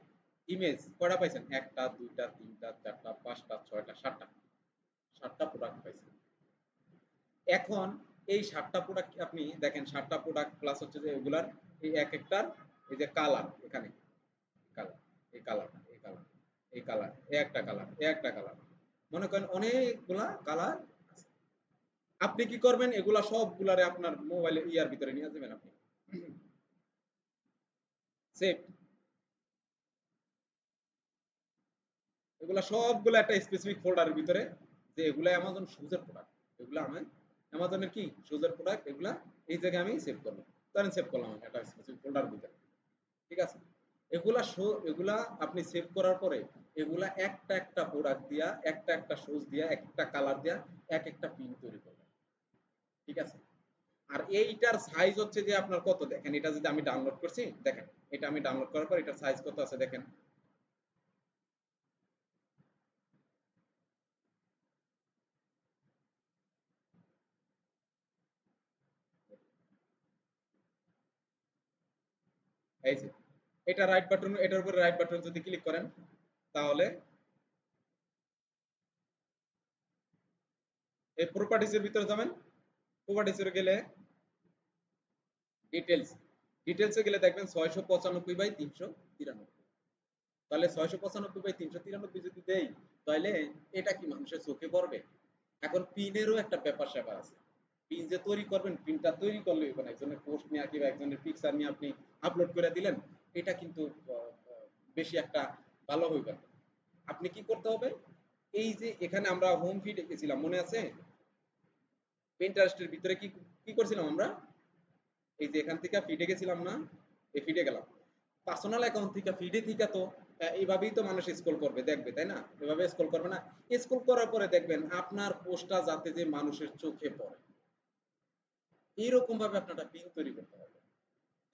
ইমেজ কয়টা পাইছেন, একটা, দুইটা, তিনটা, চারটা, পাঁচটা, ছয়টা, সাতটা, 7টা প্রোডাক্ট পাইছেন। এখন এই 7টা প্রোডাক্ট আপনি দেখেন, 7টা প্রোডাক্ট প্লাস হচ্ছে যে এগুলার এই এক একটার এই যে কালার, এখানে কালার, এই কালার, এই কালার, এই কালার, এই একটা কালার, এই একটা কালার, মনে করেন অনেকগুলা কালার। আপনি কি করবেন, এগুলা সবগুলারে আপনার মোবাইলে ইয়ার ভিতরে নিয়ে যাবেন আপনি, সেভ, এগুলা সবগুলো একটা স্পেসিফিক ফোল্ডারের ভিতরে, যে এগুলা অ্যামাজন শুজের প্রোডাক্ট, এগুলা আমি অ্যামাজনের কি শুজের প্রোডাক্ট, এগুলা এই জায়গায় আমি সেভ করবো। ধরেন সেভ করলাম আমি একটা স্পেসিফিক ফোল্ডারের ভিতরে, ঠিক আছে? এগুলা এগুলা আপনি সেভ করার পরে এগুলা একটা একটা প্রোডাক্ট দিয়া, একটা একটা শুজ দিয়া, এক একটা কালার দিয়া, এক একটা পিন তৈরি করবেন, ঠিক আছে? আর এইটার সাইজ হচ্ছে যে আপনার কত, দেখেন এটা যদি আমি ডাউনলোড করছি, দেখেন এটা আমি ডাউনলোড করার পর এটার সাইজ কত আছে দেখেন, এই যে এটা রাইট বাটন, এটার উপরে রাইট বাটন যদি ক্লিক করেন তাহলে এই প্রপার্টিজ এর ভিতরে যাবেন, প্রপার্টিজ এর গেলে ডিটেইলস, ডিটেইলসে গেলে দেখবেন 695/393, তাহলে 695/393 যদি দেই তাহলে এটা কি মানুষের চোখে পড়বে? এখন পিনেরও একটা ব্যাপার স্যাপার আছে, পিন যে তৈরি করবেন, পিনটা তৈরি করলে মানে একজনের পোস্ট নিয়ে কিংবা একজনের পিকচার নিয়ে আপনি আপলোড করে দিলেন, এটা কিন্তু বেশি একটা ভালো হইবে না। আপনি কি করতে হবে, এই যে এখানে আমরা হোম ফিড গেছিলাম মনে আছে, পিন্টারেস্টের ভিতরে কি কি করছিলাম আমরা, এই যে এখান থেকে ফিডে গেছিলাম না, এই ফিডে গেলাম, পার্সোনাল অ্যাকাউন্ট থেকে ফিডে থেকে তো এইভাবেই তো মানুষ স্ক্রল করবে দেখবে তাই না, এভাবে স্ক্রল করবে না, স্ক্রল করার পরে দেখবেন আপনার পোস্টটা যাতে যে মানুষের চোখে পড়ে এইরকম ভাবে আপনারা পিন তৈরি করতে হবে,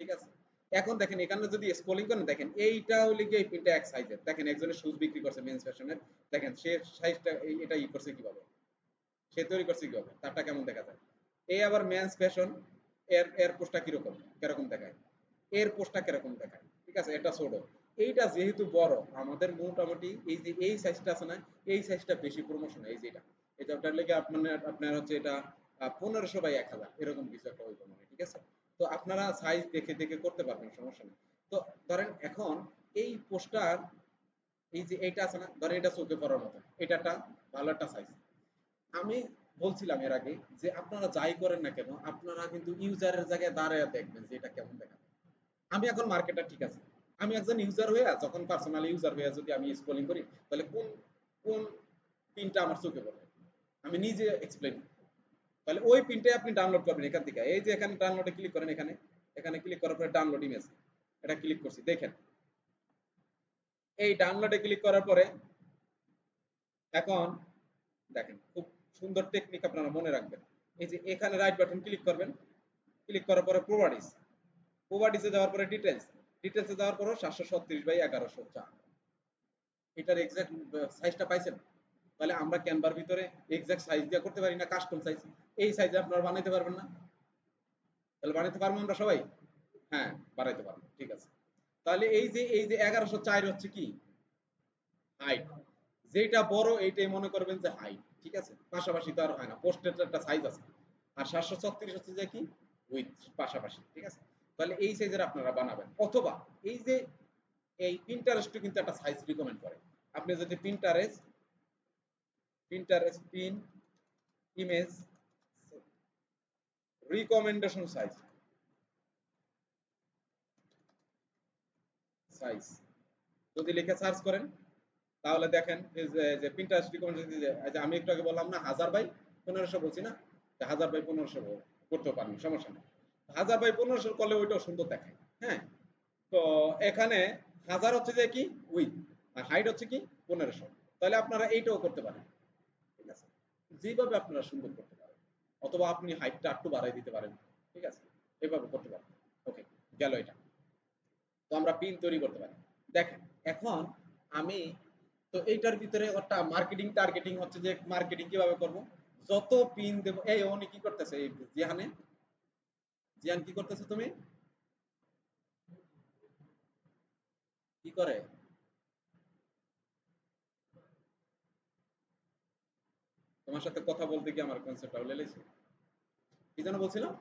ঠিক আছে। এখন দেখেন এখানে যদি স্ক্রলিং করেন দেখেন এইটা হলে গিয়ে এই পিনটা এক সাইজের, দেখেন একজনের শুজ বিক্রি করছে মেন্স ফ্যাশনের, দেখেন সে সাইজটা এটা ই করছে কিভাবে, সে তৈরি করছে কিভাবে, তারটা কেমন দেখা যায়। এই আবার মেন্স ফ্যাশন, এর এর পোস্টটা কিরকম কিরকম দেখায়, এর পোস্টটা কিরকম দেখায়, ঠিক আছে, এটা ছোট, এইটা যেহেতু বড় আমাদের মোটামুটি এই যে এই সাইজটা আছে না, এই সাইজটা বেশি প্রমোশন, এই যে এটা ওটার লেগে আপনার আপনার হচ্ছে এটা 1500 বাই 1000 এরকম কিছু একটা হইতো মনে হয়, ঠিক আছে। তো আপনারা সাইজ দেখে দেখে করতে পারবেন, সমস্যা নেই। তো ধরেন এখন এই পোস্টার, এই যে এইটা আছে না, ধরেন এটা চোখে পড়ার মতো, এটা একটা ভালো একটা সাইজ। আমি বলছিলাম এর আগে যে আপনারা যাই করেন না কেন আপনারা কিন্তু ইউজারের জায়গায় দাঁড়ায় দেখবেন যে এটা কেমন দেখা যায়। আমি এখন মার্কেটার, ঠিক আছে, আমি একজন ইউজার হয়ে যখন পার্সোনাল ইউজার হয়ে যদি আমি স্ক্রলিং করি তাহলে কোন কোন পিনটা আমার চোখে পড়ে আমি নিজে এক্সপ্লেন, তাহলে ওই পিনটাই আপনি ডাউনলোড করবেন এখান থেকে, এই যে এখানে ডাউনলোডে ক্লিক করেন, এখানে এখানে ক্লিক করার পরে ডাউনলোড ইমেজ, এটা ক্লিক করছি দেখেন, এই ডাউনলোডে ক্লিক করার পরে এখন দেখেন খুব সুন্দর টেকনিক আপনারা মনে রাখবেন, এই যে এখানে রাইট বাটন ক্লিক করবেন, ক্লিক করার পরে প্রপার্টিস, প্রপার্টিসে যাওয়ার পরে ডিটেলস, ডিটেলসে যাওয়ার পরে 736/1104, এটার এক্সাক্ট সাইজটা পাইছেন, তাহলে আমরা ক্যানভার ভিতরে এক্সাক্ট সাইজ দিয়ে করতে পারি না, কাস্টম সাইজ, এই সাইজে আপনারা বানাইতে পারবেন না, তাহলে বানাইতে পারবো আমরা সবাই, হ্যাঁ বানাইতে পারবো, ঠিক আছে। তাহলে এই যে 1104 হচ্ছে কি হাইট, যেটা বড় এইটাই মনে করবেন যে হাইট, ঠিক আছে, পাশাপাশি তো আর হয় না, পোস্টের একটা সাইজ আছে, আর 736 হচ্ছে যে কি উইথ, পাশাপাশি, ঠিক আছে। তাহলে এই সাইজের আপনারা বানাবেন, অথবা এই যে এই পিন্টারেস্ট কিন্তু একটা সাইজ রিকমেন্ড করে, আপনি যদি Pinterest Pinterest pin image recommendation size size যদি লিখে সার্চ করেন তাহলে দেখেন যে পিন্টারেস্ট রিকমেন্ডেশন, যে আমি একটু আগে বললাম না 1000/1500 বলছি না, 1000/1500 করতে পারেন, সমস্যা নেই, 1000/1500 করলে ওইটাও সুন্দর দেখায়, হ্যাঁ। তো এখানে 1000 হচ্ছে যে কি উইথ, আর হাইট হচ্ছে কি 1500, তাহলে আপনারা এইটাও করতে পারেন, ঠিক আছে, যেভাবে আপনারা সুন্দর করতে পারেন, অথবা আপনি হাইটটা একটু বাড়াই দিতে পারেন, ঠিক আছে, এভাবে করতে পারেন। ওকে, গেল এটা। তো আমরা পিন তৈরি করতে পারি, দেখেন এখন আমি তো এইটার ভিতরে একটা মার্কেটিং টার্গেটিং হচ্ছে যে মার্কেটিং কিভাবে করব, যত পিন দেব, এই উনি কি করতেছে, এই জিহানে, জিহান কি করতেছে, তুমি কি করে, তোমার সাথে কথা বলতে গিয়ে আমার কনসেপ্টটা ভুলে গেছি, কি যেন বলছিলাম,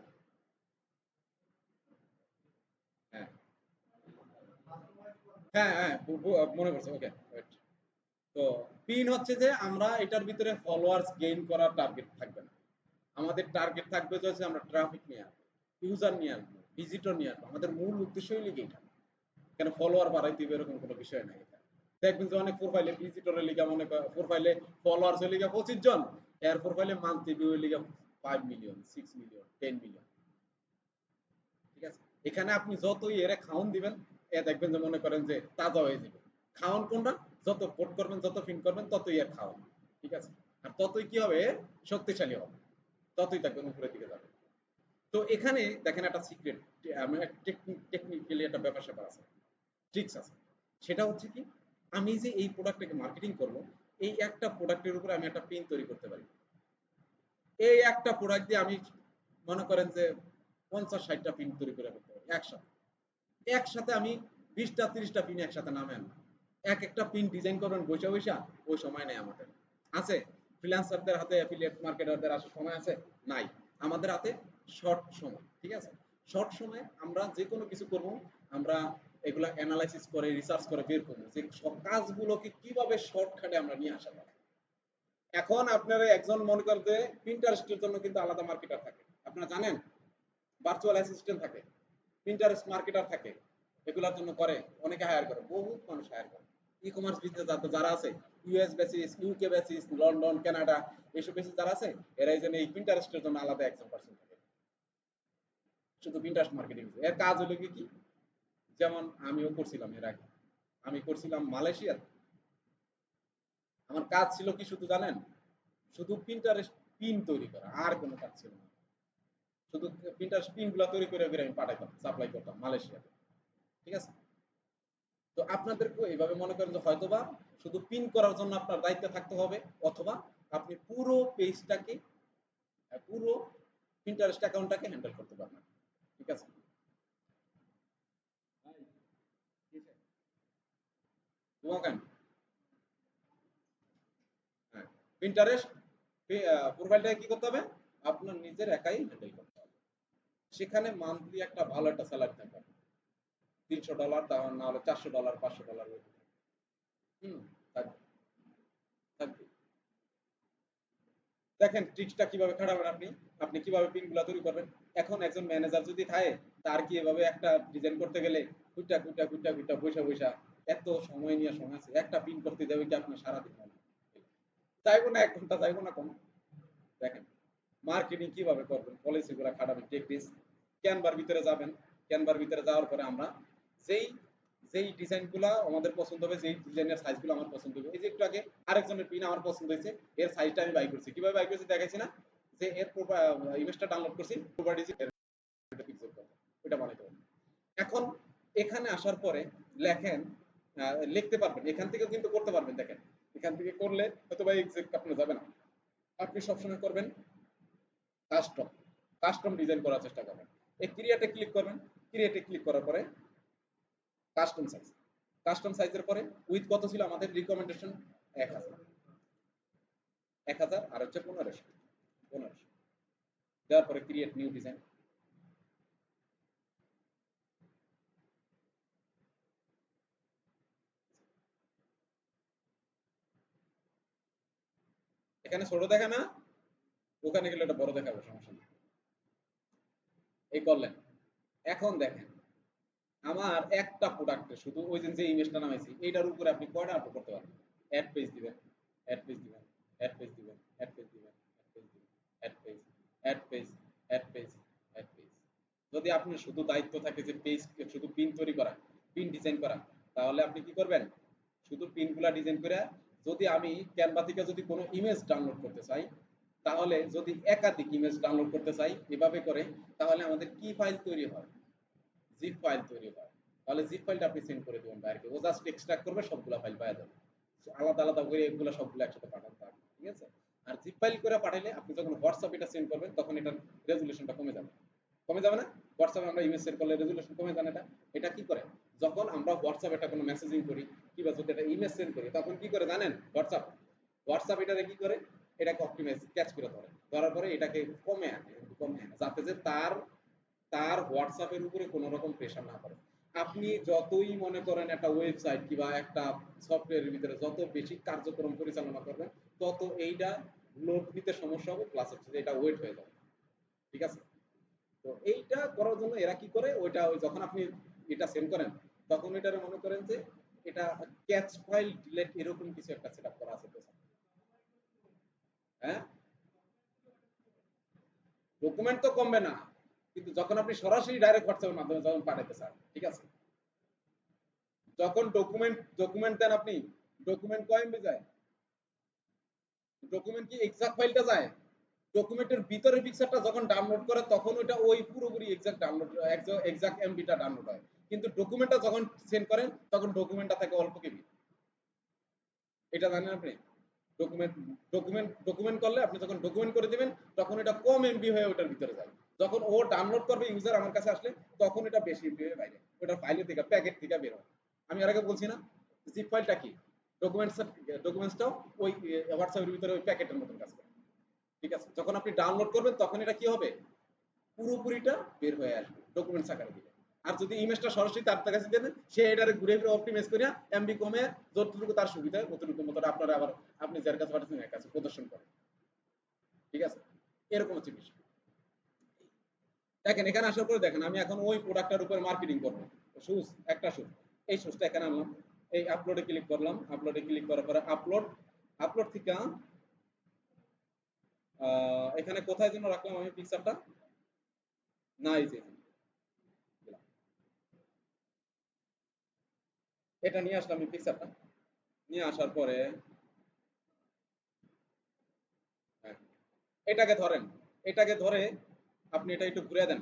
হ্যাঁ হ্যাঁ হ্যাঁ মনে পড়ছে, ওকে ওয়েট। তো পিন হচ্ছে যে আমরা এটার ভিতরে ফলোয়ার্স গেইন করার টার্গেট থাকবে না, আমাদের টার্গেট থাকবে যে হচ্ছে আমরা ট্রাফিক নিয়ে আসবো, ইউজার নিয়ে আসবো, ভিজিটর নিয়ে আসবো, আমাদের মূল উদ্দেশ্যই লিগে এটা, কেন ফলোয়ার বাড়াই দিবে এরকম কোনো বিষয় নাই এটা। দেখবেন যে অনেক প্রোফাইলে ভিজিটরের লিগা মনে করে প্রোফাইলে ফলোয়ার্স এর লিগা 25 জন, এর প্রোফাইলে মান্থলি ভিউ এর লিগা 5 মিলিয়ন, 6 মিলিয়ন, 10 মিলিয়ন, ঠিক আছে। এখানে আপনি যতই এরে খাওন দিবেন এ দেখবেন যে মনে করেন যে তাজা হয়ে যাবে, খাওন কোনটা, যত পোট করবেন যত ফিন করবেন ততই এর খাওয়ান, ঠিক আছে, আর ততই কি হবে শক্তিশালী হবে, ততই দেখবেন উপরের দিকে যাবে। তো এখানে দেখেন একটা সিক্রেট, টেকনিক্যালি একটা ব্যাপার স্যাপার আছে, ট্রিক্স আছে, সেটা হচ্ছে কি, আমি যে এই প্রোডাক্টটাকে মার্কেটিং করব, এই একটা প্রোডাক্টের উপরে আমি একটা পিন তৈরি করতে পারি, এই একটা প্রোডাক্ট দিয়ে আমি মনে করেন যে 50-60টা পিন তৈরি করে করতে পারি একসাথে, একসাথে আমি 20টা 30টা পিন একসাথে নামে আনবো, এক একটা পিন ডিজাইন করবেন বৈশা বৈশা, ওই সময় নেই আমাদের, আছে ফ্রিল্যান্সারদের হাতে, অ্যাফিলিয়েট মার্কেটারদের আসে সময় আছে, নাই, আমাদের হাতে শর্ট সময়, ঠিক আছে, শর্ট সময়ে আমরা যে কোনো কিছু করব, আমরা এগুলা অ্যানালাইসিস করে রিসার্চ করে বের করবো যে সব কাজগুলোকে কিভাবে শর্টকাটে আমরা নিয়ে আসা যায়, এখন আপনারা একজন মনে করেন যে পিন্টারেস্টের জন্য কিন্তু আলাদা মার্কেটার থাকে, আপনারা জানেন, ভার্চুয়াল অ্যাসিস্ট্যান্ট থাকে, পিন্টারেস্ট মার্কেটার থাকে, এগুলোর জন্য করে, অনেকে হায়ার করে, বহুত মানুষ হায়ার করে। ই কমার্স বিজনেস যারা আছে, US basis, UK basis, London, Canada, এইসব বেসিস যারা আছে, এরা এই জন্য এই পিন্টারেস্টের জন্য আলাদা একজন পার্সন থাকে, শুধু পিন্টারেস্ট মার্কেটিং। এর কাজ হলো কি, যেমন আমিও করছিলাম এর আগে, আমি করছিলাম মালয়েশিয়াতে। আমার কাজ ছিল কি শুধু জানেন, শুধু পিন্টারেস্ট পিন তৈরি করা, আর কোনো কাজ ছিল না। শুধু প্রিন্টার পিন গুলা তৈরি করে আমি পাঠাইতাম, সাপ্লাই করতাম মালয়েশিয়াতে। ঠিক আছে? তো আপনাদেরকেও এইভাবে মনে করেন যে হয়তোবা শুধু পিন করার জন্য আপনার দায়িত্ব থাকতে হবে, অথবা আপনি পুরো পেজটাকে, পুরো পিন্টারেস্ট অ্যাকাউন্টটাকে হ্যান্ডেল করতে পারবেন। ঠিক আছে? কেন হ্যাঁ, পিন্টারেস্ট প্রোফাইলটাকে কি করতে হবে, আপনার নিজের একাই হ্যান্ডেল করতে হবে। সেখানে মান্থলি একটা ভালো একটা স্যালারি থাকবে, $300, তা না হলে $400, $500। হুম, থাকবে, থাকবে। দেখেন ট্রিক্সটা কিভাবে খাটাবেন আপনি, আপনি কিভাবে পিনগুলা তৈরি করবেন। এখন একজন ম্যানেজার যদি থাকে, তার কি এভাবে একটা ডিজাইন করতে গেলে কুইটা কুইটা কুইটা কুইটা বৈশা বৈশা এত সময় নিয়ে সময় আছে, একটা পিন করতে যাবে কি আপনার সারাদিন হবে, চাইবো না 1 ঘন্টা, চাইবো না কম। দেখেন মার্কেটিং কিভাবে করবেন, পলিসিগুলো খাটাবেন, টেকনিক্স, ক্যানভার ভিতরে যাবেন। ক্যানভার ভিতরে যাওয়ার পরে আমরা যেই যেই ডিজাইনগুলো আমাদের পছন্দ হবে, যেই ডিজাইনের সাইজগুলো আমার পছন্দ হবে, এই যে একটু আগে আরেকজনের পিন আমার পছন্দ হয়েছে, এর সাইজটা আমি বাই করছি, কিভাবে বাই করছি দেখাইছি না, যে এর ইমেজটা ডাউনলোড করছি, প্রপার্টিজ পিক্সেল কথা ওটা বানাইতে হবে। এখন এখানে আসার পরে লেখেন, লিখতে পারবেন, এখান থেকেও কিন্তু করতে পারবেন। দেখেন এখান থেকে করলে হয়তো বা এক্সাক্ট আপনার যাবে না, আপনি সবসময় করবেন কাস্টম, কাস্টম ডিজাইন করার চেষ্টা করবেন। এই ক্রিয়েটে ক্লিক করবেন, ক্রিয়েটে ক্লিক করার পরে কাস্টম সাইজ, কাস্টম সাইজের পরে উইথ কত ছিল আমাদের রিকমেন্ডেশন, 1000, 1000 আর হচ্ছে 1500, 1500 দেওয়ার পরে ক্রিয়েট নিউ ডিজাইন। এখানে ছোট দেখা না, ওখানে গেলে এটা বড় দেখাবে, সমস্যা নেই। এই করলেন, এখন দেখেন আমার একটা প্রোডাক্টে শুধু ওই যে ইমেজটা নামাইছি এইটার উপরে আপনি কয়টা আপলোড করতে পারবেন, অ্যাড পেজ দিবেন, অ্যাড পেজ দিবেন, অ্যাড পেজ দিবেন, অ্যাড পেজ দিবেন, অ্যাড পেজ দিবেন, add page, add page, add page, add page. যদি আপনার শুধু দায়িত্ব থাকে যে পেজ শুধু পিন তৈরি করা, পিন ডিজাইন করা, তাহলে আপনি কি করবেন, শুধু পিনগুলা ডিজাইন করে, যদি আমি ক্যানভা থেকে যদি কোনো ইমেজ ডাউনলোড করতে চাই, তাহলে যদি একাধিক ইমেজ ডাউনলোড করতে চাই এভাবে করে, তাহলে আমাদের কি ফাইল তৈরি হয়, জিপ ফাইল তৈরি হয়। তাহলে জিপ ফাইলটা আপনি সেন্ড করে দিবেন বাইরে, ও জাস্ট এক্সট্রাক্ট করবে, সবগুলা ফাইল পাওয়া যাবে, আলাদা আলাদা করে এগুলো সবগুলো একসাথে পাঠাতে হবে। ঠিক আছে? আর জিপ ফাইল করে পাঠাইলে আপনি যখন হোয়াটসঅ্যাপ এটা সেন্ড করবেন তখন এটার রেজুলেশনটা কমে যাবে, কমে যাবে না? হোয়াটসঅ্যাপে আমরা ইমেজ সেন্ড করলে রেজুলেশন কমে যায় না? এটা এটা কি করে, যখন আমরা হোয়াটসঅ্যাপে একটা কোনো মেসেজিং করি কিংবা যদি একটা ইমেজ সেন্ড করি, তখন কি করে জানেন, হোয়াটসঅ্যাপ, হোয়াটসঅ্যাপ এটাকে কি করে, এটাকে অপটিমাইজ ক্যাচ করে ধরে, ধরার পরে এটাকে কমে আনে, কমে আনে যাতে যে তার তার হোয়াটসঅ্যাপের উপরে কোনো রকম প্রেশার না পড়ে। আপনি যতই মনে করেন একটা ওয়েবসাইট কিংবা একটা সফটওয়্যারের ভিতরে যত বেশি কার্যক্রম পরিচালনা করবেন, তত এইটা লোড দিতে সমস্যা হবে, প্লাস হচ্ছে যে এটা ওয়েট হয়ে যাবে। ঠিক আছে? তো এইটা করার জন্য এরা কি করে, ওইটা ওই যখন আপনি এটা সেন্ড করেন, তখন এটারে মনে করেন যে এটা ক্যাচ ফাইল ডিলেট এরকম কিছু একটা সেটআপ করা আছে পেছনে। হ্যাঁ, ডকুমেন্ট তো কমবে না, কিন্তু যখন আপনি সরাসরি ডাইরেক্ট হোয়াটসঅ্যাপের মাধ্যমে যখন পাঠাইতে চান, ঠিক আছে, যখন ডকুমেন্ট ডকুমেন্ট দেন আপনি, ডকুমেন্ট কয় এমবি যায়, ডকুমেন্ট কি এক্সাক্ট ফাইলটা যায়, ডকুমেন্টের ভিতরে পিকচারটা যখন ডাউনলোড করে তখন ওটা ওই পুরোপুরি এক্সাক্ট ডাউনলোড, এক্সাক্ট এমবিটা ডাউনলোড হয়, কিন্তু ডকুমেন্টটা যখন সেন্ড করেন তখন ডকুমেন্টটা থাকে অল্প কেবি। এটা জানেন আপনি? ডকুমেন্ট ডকুমেন্ট করলে আপনি যখন ডকুমেন্ট করে দিবেন তখন এটা কম এমবি হয়ে ওটার ভিতরে যায়, যখন ও ডাউনলোড করবে ইউজার আমার কাছে আসলে তখন এটা বেশি এমবি হয়ে বাইরে ওটার ফাইলে থেকে প্যাকেট থেকে বের হয়। আমি আর আগে বলছি না, জিপ ফাইলটা কি, ডকুমেন্টস, ডকুমেন্টসটাও ওই হোয়াটসঅ্যাপের ভিতরে ওই প্যাকেটের মতন কাজ করে। ঠিক আছে? যখন আপনি ডাউনলোড করবেন তখন এটা কি হবে, পুরোপুরিটা বের হয়ে আসবে ডকুমেন্টস আকারে দিলে। আর যদি ইমেজটা সরাসরি তার কাছে দেন, সে এটারে ঘুরে ফিরে অপটিমাইজ করিয়া এমবি কমে যতটুকু তার সুবিধা ততটুকু মতো আপনারা আবার আপনি যার কাছে পাঠাচ্ছেন এর কাছে প্রদর্শন করেন। ঠিক আছে, এরকম হচ্ছে বিষয়। দেখেন এখানে আসার পরে দেখেন আমি এখন ওই প্রোডাক্টটার উপর মার্কেটিং করব। শুজ, একটা শুজ, এই শুজটা এখানে আনলাম, এই আপলোডে ক্লিক করলাম, আপলোডে ক্লিক করার পরে আপলোড, আপলোড থেকে এখানে কোথায় যেন রাখলাম আমি পিকচারটা, না এই যে এটা নিয়ে আসলাম এই পিকচারটা, নিয়ে আসার পরে হ্যাঁ, এটাকে ধরেন, এটাকে ধরে আপনি এটা একটু ঘুরে দেন,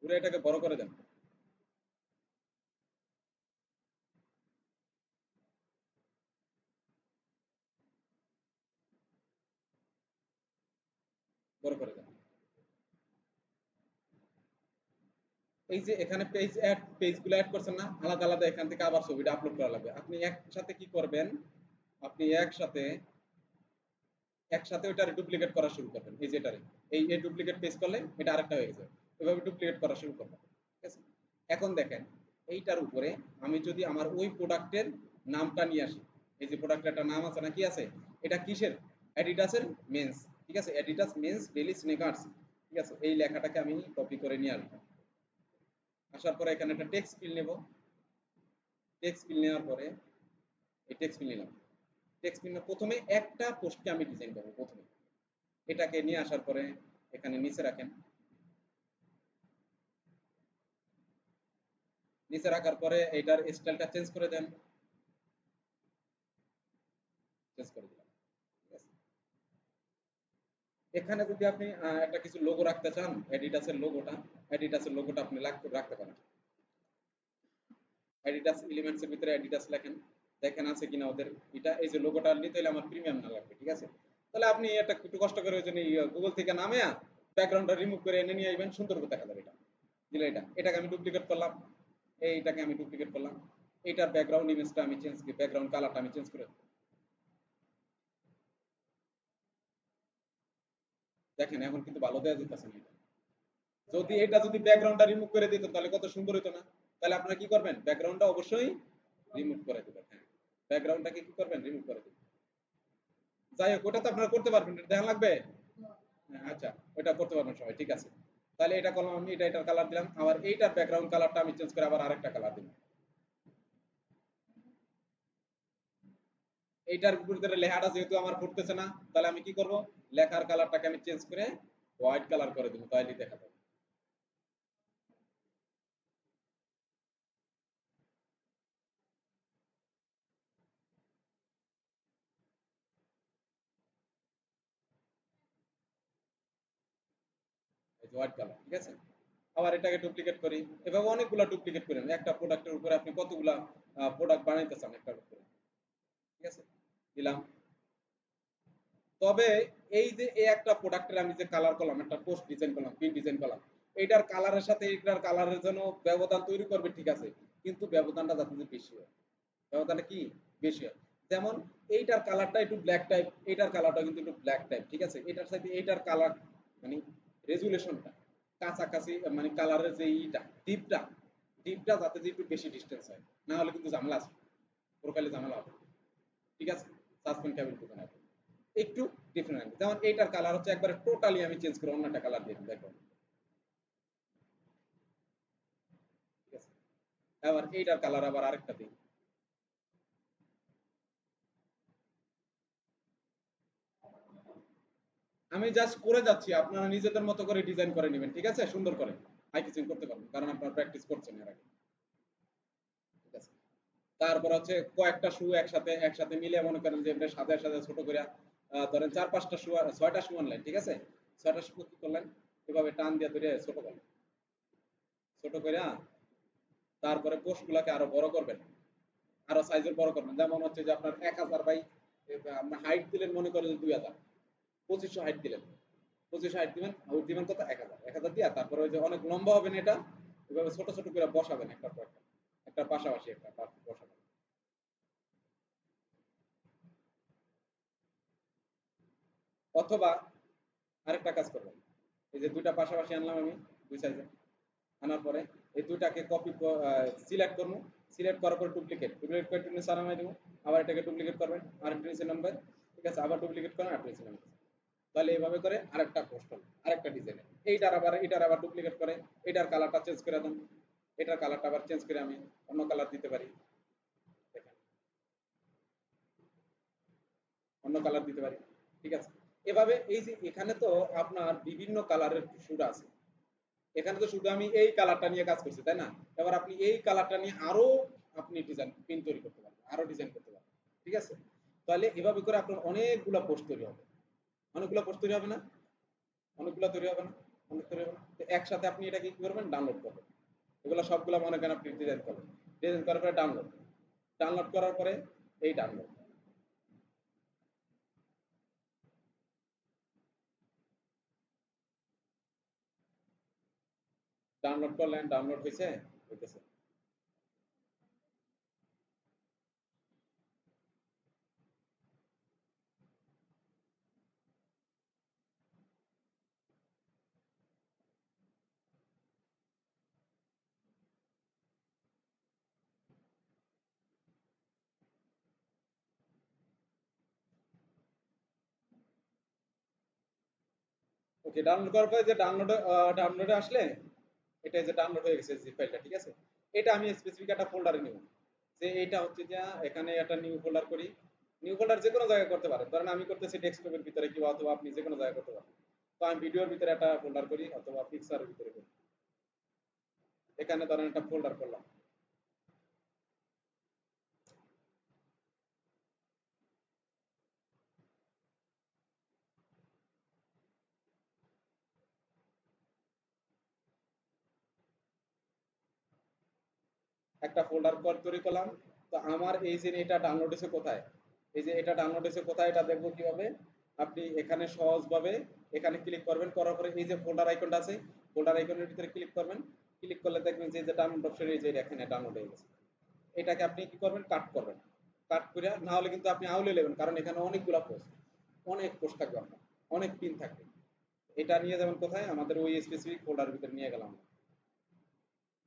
ঘুরে এটাকে বড় করে দেন। বড় করে দেন। এই যে এখানে পেজ অ্যাড, পেজগুলো অ্যাড করছেন না আলাদা আলাদা, এখান থেকে আবার ছবিটা আপলোড করা লাগবে। আপনি একসাথে কি করবেন, আপনি একসাথে একসাথে ওইটার ডুপ্লিকেট করা শুরু করবেন। এই যে এটারে এই ডুপ্লিকেট পেজ করলে এটা আরেকটা হয়ে গেছে, এভাবে ডুপ্লিকেট করা শুরু করবেন। ঠিক আছে, এখন দেখেন এইটার উপরে আমি যদি আমার ওই প্রোডাক্টের নামটা নিয়ে আসি, এই যে প্রোডাক্টের একটা নাম আছে না, কি আছে, এটা কিসের, অ্যাডিডাসের মেন্স। ঠিক আছে, অ্যাডিডাস মেন্স ডেইলি স্নেকার্স। ঠিক আছে, এই লেখাটাকে আমি কপি করে নিয়ে আসবো। আসার পরে এখানে একটা টেক্সট ফিল নেব, টেক্সট ফিল নেওয়ার পরে এই টেক্সট ফিল নিলাম। টেক্সট ফিল প্রথমে একটা পোস্টকে আমি ডিজাইন করবো প্রথমে। এটাকে নিয়ে আসার পরে এখানে নিচে রাখেন, নিচে রাখার পরে এটার স্টাইলটা চেঞ্জ করে দেন, চেঞ্জ করে দিলাম। ঠিক আছে, এখানে যদি আপনি একটা কিছু লোগো রাখতে চান, অ্যাডিডাসের লোগোটা, অ্যাডিডাসের লোগোটা আপনি রাখতে পারেন। অ্যাডিডাস এলিমেন্টস এর ভিতরে অ্যাডিডাস লেখেন, দেখেন আছে কিনা ওদের এটা, এই যে লোগোটা নিতে হলে আমার প্রিমিয়াম না লাগবে। ঠিক আছে, তাহলে আপনি এটা একটু কষ্ট করে ওই জন্য গুগল থেকে নামে ব্যাকগ্রাউন্ডটা রিমুভ করে এনে নিয়ে আসবেন, সুন্দর করে দেখা যাবে এটা। দিলে এটাকে আমি ডুপ্লিকেট করলাম, এইটাকে আমি ডুপ্লিকেট করলাম, এইটার ব্যাকগ্রাউন্ড ইমেজটা আমি চেঞ্জ, ব্যাকগ্রাউন্ড কালারটা আমি চেঞ্জ করে দেখেন এখন কিন্তু ভালো দেওয়া যেতেছে না। যদি এটা যদি ব্যাকগ্রাউন্ডটা রিমুভ করে দিত তাহলে কত সুন্দর হতো না। তাহলে আপনারা কি করবেন, ব্যাকগ্রাউন্ডটা অবশ্যই রিমুভ করে দিবেন। হ্যাঁ, ব্যাকগ্রাউন্ডটাকে কি করবেন, রিমুভ করে দিবেন। যাই হোক ওটা তো আপনারা করতে পারবেন, এটা দেখা লাগবে। হ্যাঁ, আচ্ছা, ওটা করতে পারবেন সবাই, ঠিক আছে। তাহলে এটা করলাম আমি, এটার কালার দিলাম, আবার এইটার ব্যাকগ্রাউন্ড কালারটা আমি চেঞ্জ করে আবার আরেকটা কালার দিলাম। এইটার ভিতরে লেখাটা যেহেতু আমার পড়তেছে না, তাহলে আমি কি করব, লেখার কালারটাকে আমি চেঞ্জ করে হোয়াইট কালার করে দেবো, তাহলেই দেখা যাবে। এই যে হোয়াইট কালার, ঠিক আছে। আবার এটাকে ডুপ্লিকেট করি, এভাবে অনেকগুলা ডুপ্লিকেট করেন, একটা প্রোডাক্টের উপরে আপনি কতগুলা প্রোডাক্ট বানাইতে চান একটার উপরে। ঠিক আছে, দিলাম। তবে এই যে এই একটা প্রোডাক্টের আমি যে কালার করলাম, একটা পোস্ট ডিজাইন করলাম, প্রিন্ট ডিজাইন করলাম, এইটার কালারের সাথে এইটার কালারের জন্য ব্যবধান তৈরি করবে, ঠিক আছে, কিন্তু ব্যবধানটা যাতে বেশি হয়, ব্যবধানটা কি বেশি হয়। যেমন এইটার কালারটা একটু ব্ল্যাক টাইপ, এইটার কালারটা কিন্তু একটু ব্ল্যাক টাইপ। ঠিক আছে, এটার সাথে এইটার কালার মানে রেজুলেশনটা কাছাকাছি, মানে কালারের যে ইটা ডিপটা, ডিপটা যাতে যে একটু বেশি ডিস্টেন্স হয়, না হলে কিন্তু ঝামেলা আছে, প্রোফাইলে ঝামেলা হবে। ঠিক আছে, সাসপেন্ড ট্যাবের দোকানে আছে একটু ডিফারেন্ট। যেমন এইটার কালার হচ্ছে একবারে টোটালি আমি চেঞ্জ করে অন্য একটা কালার দিয়ে দেখো। ঠিক আছে, আবার এইটার কালার আবার আরেকটা দিই। আমি জাস্ট করে যাচ্ছি, আপনারা নিজেদের মতো করে ডিজাইন করে নেবেন। ঠিক আছে, সুন্দর করে আই কিছু করতে পারবেন, কারণ আপনারা প্র্যাকটিস করছেন এর আগে। ঠিক আছে, তারপর হচ্ছে কয়েকটা শু একসাথে একসাথে মিলে মনে করেন যে আপনি সাথে সাথে ছোট করে ধরেন চার পাঁচটা শু, ছয়টা শু আনলেন। ঠিক আছে, ছয়টা শু কি করলেন, এভাবে টান দিয়ে ধরে ছোট করলেন, ছোট করে তারপরে পোস্ট গুলাকে আরো বড় করবেন, আরো সাইজের বড় করবেন। যেমন হচ্ছে যে আপনার 1000 বাই আপনার হাইট দিলেন মনে করেন যে 2000, 2500 হাইট দিলেন, 2500 হাইট দিবেন, আর দিবেন কত 1000, 1000 দিয়া তারপরে ওই যে অনেক লম্বা হবে না এটা, এভাবে ছোট ছোট করে বসাবেন একটা পর একটা, একটা পাশাপাশি একটা বসাবেন। অথবা আরেকটা কাজ করবেন, এই যে দুইটা পাশাপাশি আনলাম আমি, দুই সাইজে আনার পরে এই দুইটাকে কপি সিলেক্ট করবো, সিলেক্ট করার পর ডুপ্লিকেট ডুপ্লিকেট করে নিচে নামাই দেবো, আবার এটাকে ডুপ্লিকেট করবেন আর একটু নিচে নামবেন, ঠিক আছে, আবার ডুপ্লিকেট করেন আর নিচে নামবেন। তাহলে এইভাবে করে আরেকটা পোস্ট হলো, আরেকটা ডিজাইন। এটার আবার ডুপ্লিকেট করে এটার কালারটা চেঞ্জ করে দেন, এটার কালারটা আবার চেঞ্জ করে আমি অন্য কালার দিতে পারি, দেখেন অন্য কালার দিতে পারি, ঠিক আছে। এভাবে এই যে এখানে তো আপনার বিভিন্ন কালারের শুট আছে, এখানে তো শুধু আমি এই কালারটা নিয়ে কাজ করছি, তাই না? এবার আপনি এই কালারটা নিয়ে আরো আপনি ডিজাইন পিন তৈরি করতে পারবেন, আরো ডিজাইন করতে পারবেন, ঠিক আছে। তাহলে এভাবে করে আপনার অনেকগুলা পোস্ট তৈরি হবে, অনেকগুলা পোস্ট তৈরি হবে না, অনেকগুলা তৈরি হবে না, অনেক তৈরি হবে না। তো একসাথে আপনি এটা কি করবেন, ডাউনলোড করবেন, এগুলো সবগুলো মনে করেন আপনি ডিজাইন করবেন, ডিজাইন করার পরে ডাউনলোড, ডাউনলোড করার পরে এই ডাউনলোড, ডাউনলোড করলেন, ডাউনলোড হয়েছে, হইতেছে। ওকে, ডাউনলোড করার পরে যে ডাউনলোডে আসলে এটা যে ডাউনলোড হয়ে গেছে জিপ ফাইলটা, ঠিক আছে। এটা আমি স্পেসিফিক একটা ফোল্ডারে নিব, যে এটা হচ্ছে যে এখানে একটা নিউ ফোল্ডার করি, নিউ ফোল্ডার যে কোনো জায়গায় করতে পারেন, ধরেন আমি করতেছি ডেস্কটপের ভিতরে কিংবা অথবা আপনি যে কোনো জায়গায় করতে পারেন। তো আমি ভিডিওর ভিতরে একটা ফোল্ডার করি অথবা পিকচারের ভিতরে করি, এখানে ধরেন একটা ফোল্ডার করলাম, একটা ফোল্ডার তৈরি করলাম। তো আমার এই যে এটা ডাউনলোড হয়েছে কোথায়, এই যে এটা ডাউনলোড হয়েছে কোথায়, এটা দেখবো কিভাবে, আপনি এখানে সহজভাবে এখানে ক্লিক করবেন, করার পরে এই যে ফোল্ডার আইকনটা আছে, ফোল্ডার আইকনের ভিতরে ক্লিক করবেন, ক্লিক করলে দেখবেন যে ডাউনলোড অপশন এই যে এখানে ডাউনলোড হয়ে গেছে। এটাকে আপনি কি করবেন, কাট করবেন, কাট করে না হলে কিন্তু আপনি আউলে নেবেন, কারণ এখানে অনেকগুলা পোস্ট, অনেক পোস্ট থাকবে আপনার, অনেক পিন থাকবে। এটা নিয়ে যাবেন কোথায়, আমাদের ওই স্পেসিফিক ফোল্ডার ভিতরে নিয়ে গেলাম,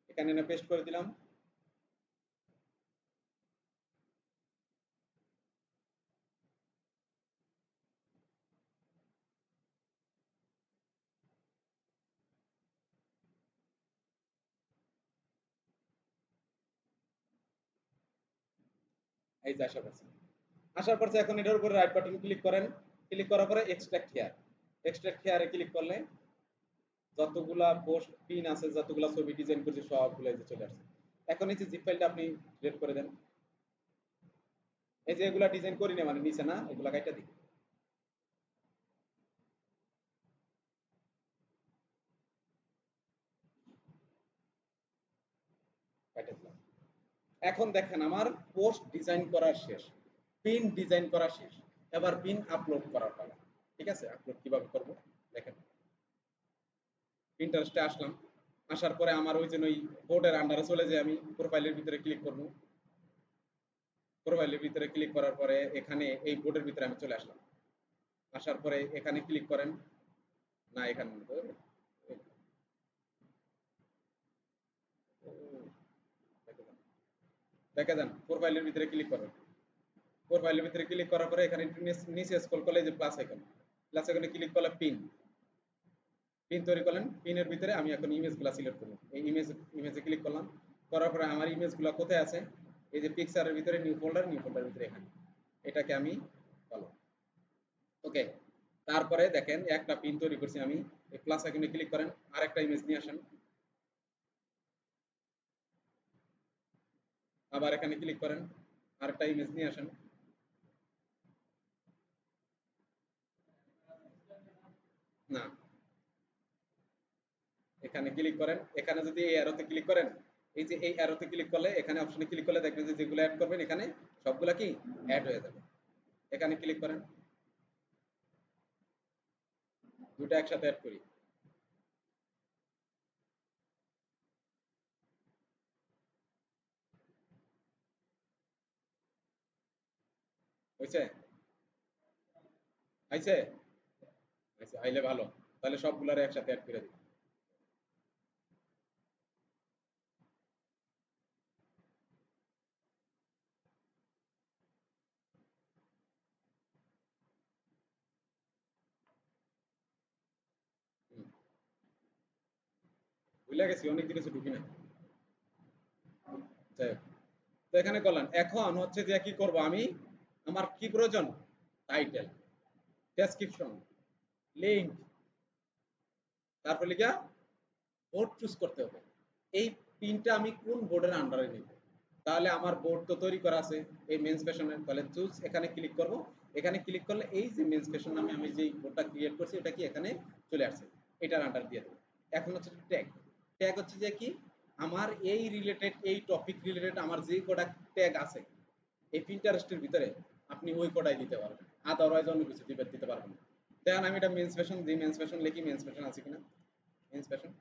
এখানে এনে পেস্ট করে দিলাম। এই যে আশা করছি, আসার পর এখন এটার উপরে রাইট বাটন ক্লিক করেন, ক্লিক করার পরে এক্সট্রাক্ট হেয়ার, এক্সট্রাক্ট হেয়ারে ক্লিক করলে যতগুলা পোস্ট পিন আছে, যতগুলা ছবি ডিজাইন করছে সবগুলো এই যে চলে আসছে। এখন এই যে জিপ ফাইলটা আপনি ডিলিট করে দেন, এই যে এগুলা ডিজাইন করি না মানে নিচে না, এগুলা কাইটা দিই, কাইটা দিলাম। এখন দেখেন আমার পোস্ট ডিজাইন করা শেষ, পিন ডিজাইন করা শেষ, এবার পিন আপলোড করার পালা, ঠিক আছে। আপলোড কিভাবে করব দেখেন, পিন্টারেস্টে আসলাম, আসার পরে আমার ওই যে ওই বোর্ডের আন্ডারে চলে যাই, আমি প্রোফাইলের ভিতরে ক্লিক করব, প্রোফাইলের ভিতরে ক্লিক করার পরে এখানে এই বোর্ডের ভিতরে আমি চলে আসলাম, আসার পরে এখানে ক্লিক করেন, না এখানে দেখে যান, প্রোফাইলের ভিতরে ক্লিক করবেন, প্রোফাইলের ভিতরে ক্লিক করার পরে এখানে একটু নিচে স্ক্রল করলে যে প্লাস আইকন, প্লাস আইকনে ক্লিক করলে পিন, পিন তৈরি করলেন, পিনের ভিতরে আমি এখন ইমেজগুলো সিলেক্ট করব, এই ইমেজে ক্লিক করলাম, করার পরে আমার ইমেজগুলো কোথায় আছে, এই যে পিকচারের ভিতরে নিউ ফোল্ডার, নিউ ফোল্ডার ভিতরে এখানে, এটাকে আমি ফলো, ওকে। তারপরে দেখেন একটা পিন তৈরি করছি আমি, এই প্লাস আইকনে ক্লিক করেন, আরেকটা ইমেজ নিয়ে আসেন, আবার এখানে ক্লিক করেন, আরেকটা ইমেজ নিয়ে আসেন, না এখানে ক্লিক করেন, এখানে যদি এই অ্যারোতে ক্লিক করেন, এই যে এই অ্যারোতে ক্লিক করলে এখানে অপশনে ক্লিক করলে দেখবেন যে যেগুলো অ্যাড করবেন এখানে সবগুলা কি অ্যাড হয়ে যাবে, এখানে ক্লিক করেন, দুটো একসাথে অ্যাড করি, হয়েছে, আইছে, আইছে, আইলে ভালো, তাহলে সবগুলার একসাথে অ্যাড করে দিই, ভুলে গেছি, অনেক দিন কিছু ঢুকি না। যাই হোক, তো এখানে করলাম, এখন হচ্ছে যে কি করব আমি, আমার কি প্রয়োজন, টাইটেল, ডেসক্রিপশন, লিংক, তারপর লিখা বোর্ড চুজ করতে হবে। এই পিনটা আমি কোন বোর্ডের আন্ডারে নিব। তাহলে আমার বোর্ড তো তৈরি করা আছে এই মেন্স ফ্যাশনের, তাহলে চুজ এখানে ক্লিক করব। এখানে ক্লিক করলে এই যে মেন্স ফ্যাশন নামে আমি যে বোর্ডটা ক্রিয়েট করছি এটা কি এখানে চলে আসছে, এটার আন্ডার দিয়ে দেবো। এখন হচ্ছে ট্যাগ, ট্যাগ হচ্ছে যে কি, আমার এই রিলেটেড, এই টপিক রিলেটেড আমার যে কটা ট্যাগ আছে এই পিন্টারেস্টের ভিতরে আপনি ওই কটাই দিতে পারবেন, আদারওয়াইজ অন্য কিছু দিতে পারবেন না। দেখেন আমি এটা মেন্স ফ্যাশন দিই, মেন্স ফ্যাশন লিখি, মেন্স ফ্যাশন আছে কিনা, মেন্স ফ্যাশন,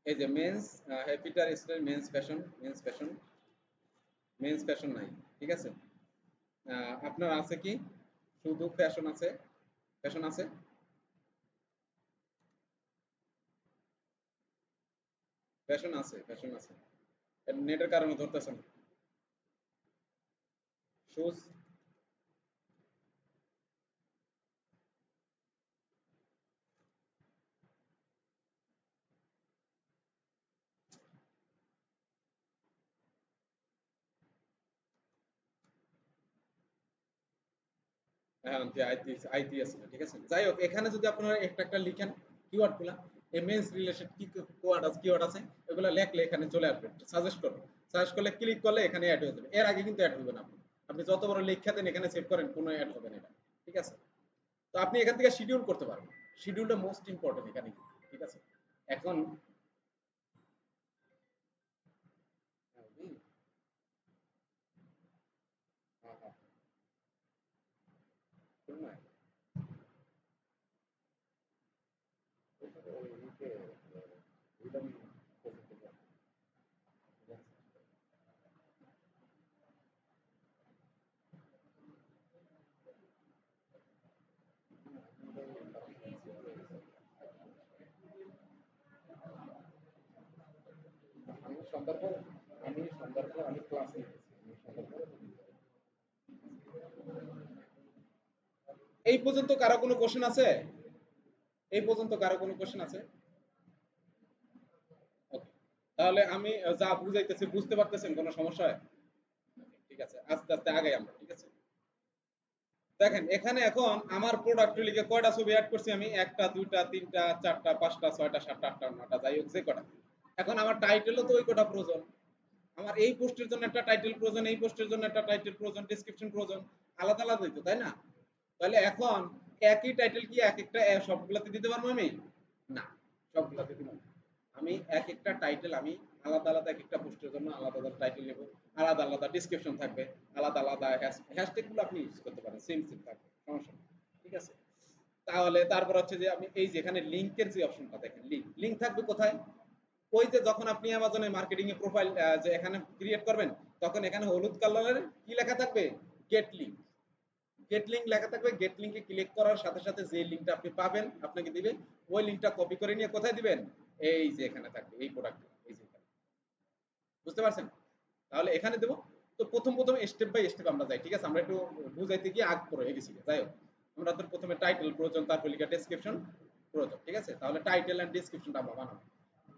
এই যে মেন্স, হ্যাপিটার style men's fashion, men's fashion, men's fashion নাই, ঠিক আছে। আপনার আছে কি, শুধু ফ্যাশন আছে, ফ্যাশন আছে, ফ্যাশন আছে, ফ্যাশন আছে, নেটের কারণে ধরতেছে না। শুজ, হ্যাঁ আইটি আছে, ঠিক আছে। যাই হোক, এখানে যদি আপনারা একটা একটা লিখেন কিওয়ার্ড গুলা, মেন্স রিলেশন কি কিওয়ার্ড আছে এগুলো লেখলে এখানে চলে আসবে, সাজেস্ট করবে, সাজেস্ট করলে ক্লিক করলে এখানে অ্যাড হয়ে যাবে। এর আগে কিন্তু অ্যাড হবে না, আপনি আপনি যত বড় লেখা দেন এখানে সেভ করেন কোনো অ্যাড হবে না এটা, ঠিক আছে। তো আপনি এখান থেকে শিডিউল করতে পারবেন, শিডিউলটা মোস্ট ইম্পর্টেন্ট এখানে, ঠিক আছে। এখন হ্যাঁ, হ্যাঁ, শুনুন না, আমি সন্ধ্যার পর, আমি ক্লাস নিতেছি, আমি সন্ধ্যার পর। এই পর্যন্ত কারো কোনো কোশ্চেন আছে, এই পর্যন্ত কারো কোনো কোশ্চেন আছে? Okay. তাহলে আমি যা বুঝাইতেছি বুঝতে পারতেছেন, কোনো সমস্যা হয়? ঠিক আছে, আস্তে আস্তে আগাই আমরা, ঠিক আছে। দেখেন এখানে এখন আমার প্রোডাক্ট লিখে কয়টা ছবি অ্যাড করছি আমি, একটা দুইটা তিনটা চারটা পাঁচটা ছয়টা সাতটা আটটা নয়টা, যাই হোক যে কটা। এখন আমার টাইটেলও তো ওই কটা প্রয়োজন, আমার এই পোস্টের জন্য একটা টাইটেল প্রয়োজন, এই পোস্টের জন্য একটা টাইটেল প্রয়োজন, ডেসক্রিপশন প্রয়োজন, আলাদা আলাদা দিত, তাই না? তাহলে এখন একই টাইটেল কি এক একটা সবগুলাতে দিতে পারবো আমি? না, সবগুলাতে দিব না। আমি এক একটা টাইটেল আমি আলাদা আলাদা, এক একটা পোস্টের জন্য আলাদা আলাদা টাইটেল নেব, আলাদা আলাদা ডেসক্রিপশন থাকবে, আলাদা আলাদা হ্যাশট্যাগ গুলো আপনি ইউজ করতে পারেন, সেম সেম থাকবে, সমস্যা নেই, ঠিক আছে। তাহলে তারপর হচ্ছে যে আমি এই যে এখানে লিংকের যে অপশনটা দেখেন, লিংক, লিংক থাকবে কোথায়, ওই যে যখন আপনি অ্যামাজনে মার্কেটিং এ প্রোফাইল যে এখানে ক্রিয়েট করবেন, তখন এখানে হলুদ কালারের কি লেখা থাকবে, গেট লিংক, গেট লিংক লেখা থাকবে। গেট লিংকে ক্লিক করার সাথে সাথে যে লিংকটা আপনি পাবেন আপনাকে দিবে, ওই লিংকটা কপি করে নিয়ে কোথায় দিবেন, এই যে এখানে থাকবে এই প্রোডাক্ট, এই যে এখানে, বুঝতে পারছেন? তাহলে এখানে দেবো। তো প্রথম প্রথম স্টেপ বাই স্টেপ আমরা যাই, ঠিক আছে, আমরা একটু বুঝাইতে গিয়ে আগ পড়ে গেছি, যাই হোক। আমরা তো প্রথমে টাইটেল প্রয়োজন, তারপর লিখা ডেসক্রিপশন প্রয়োজন, ঠিক আছে। তাহলে টাইটেল এন্ড ডেসক্রিপশনটা আমরা বানাবো।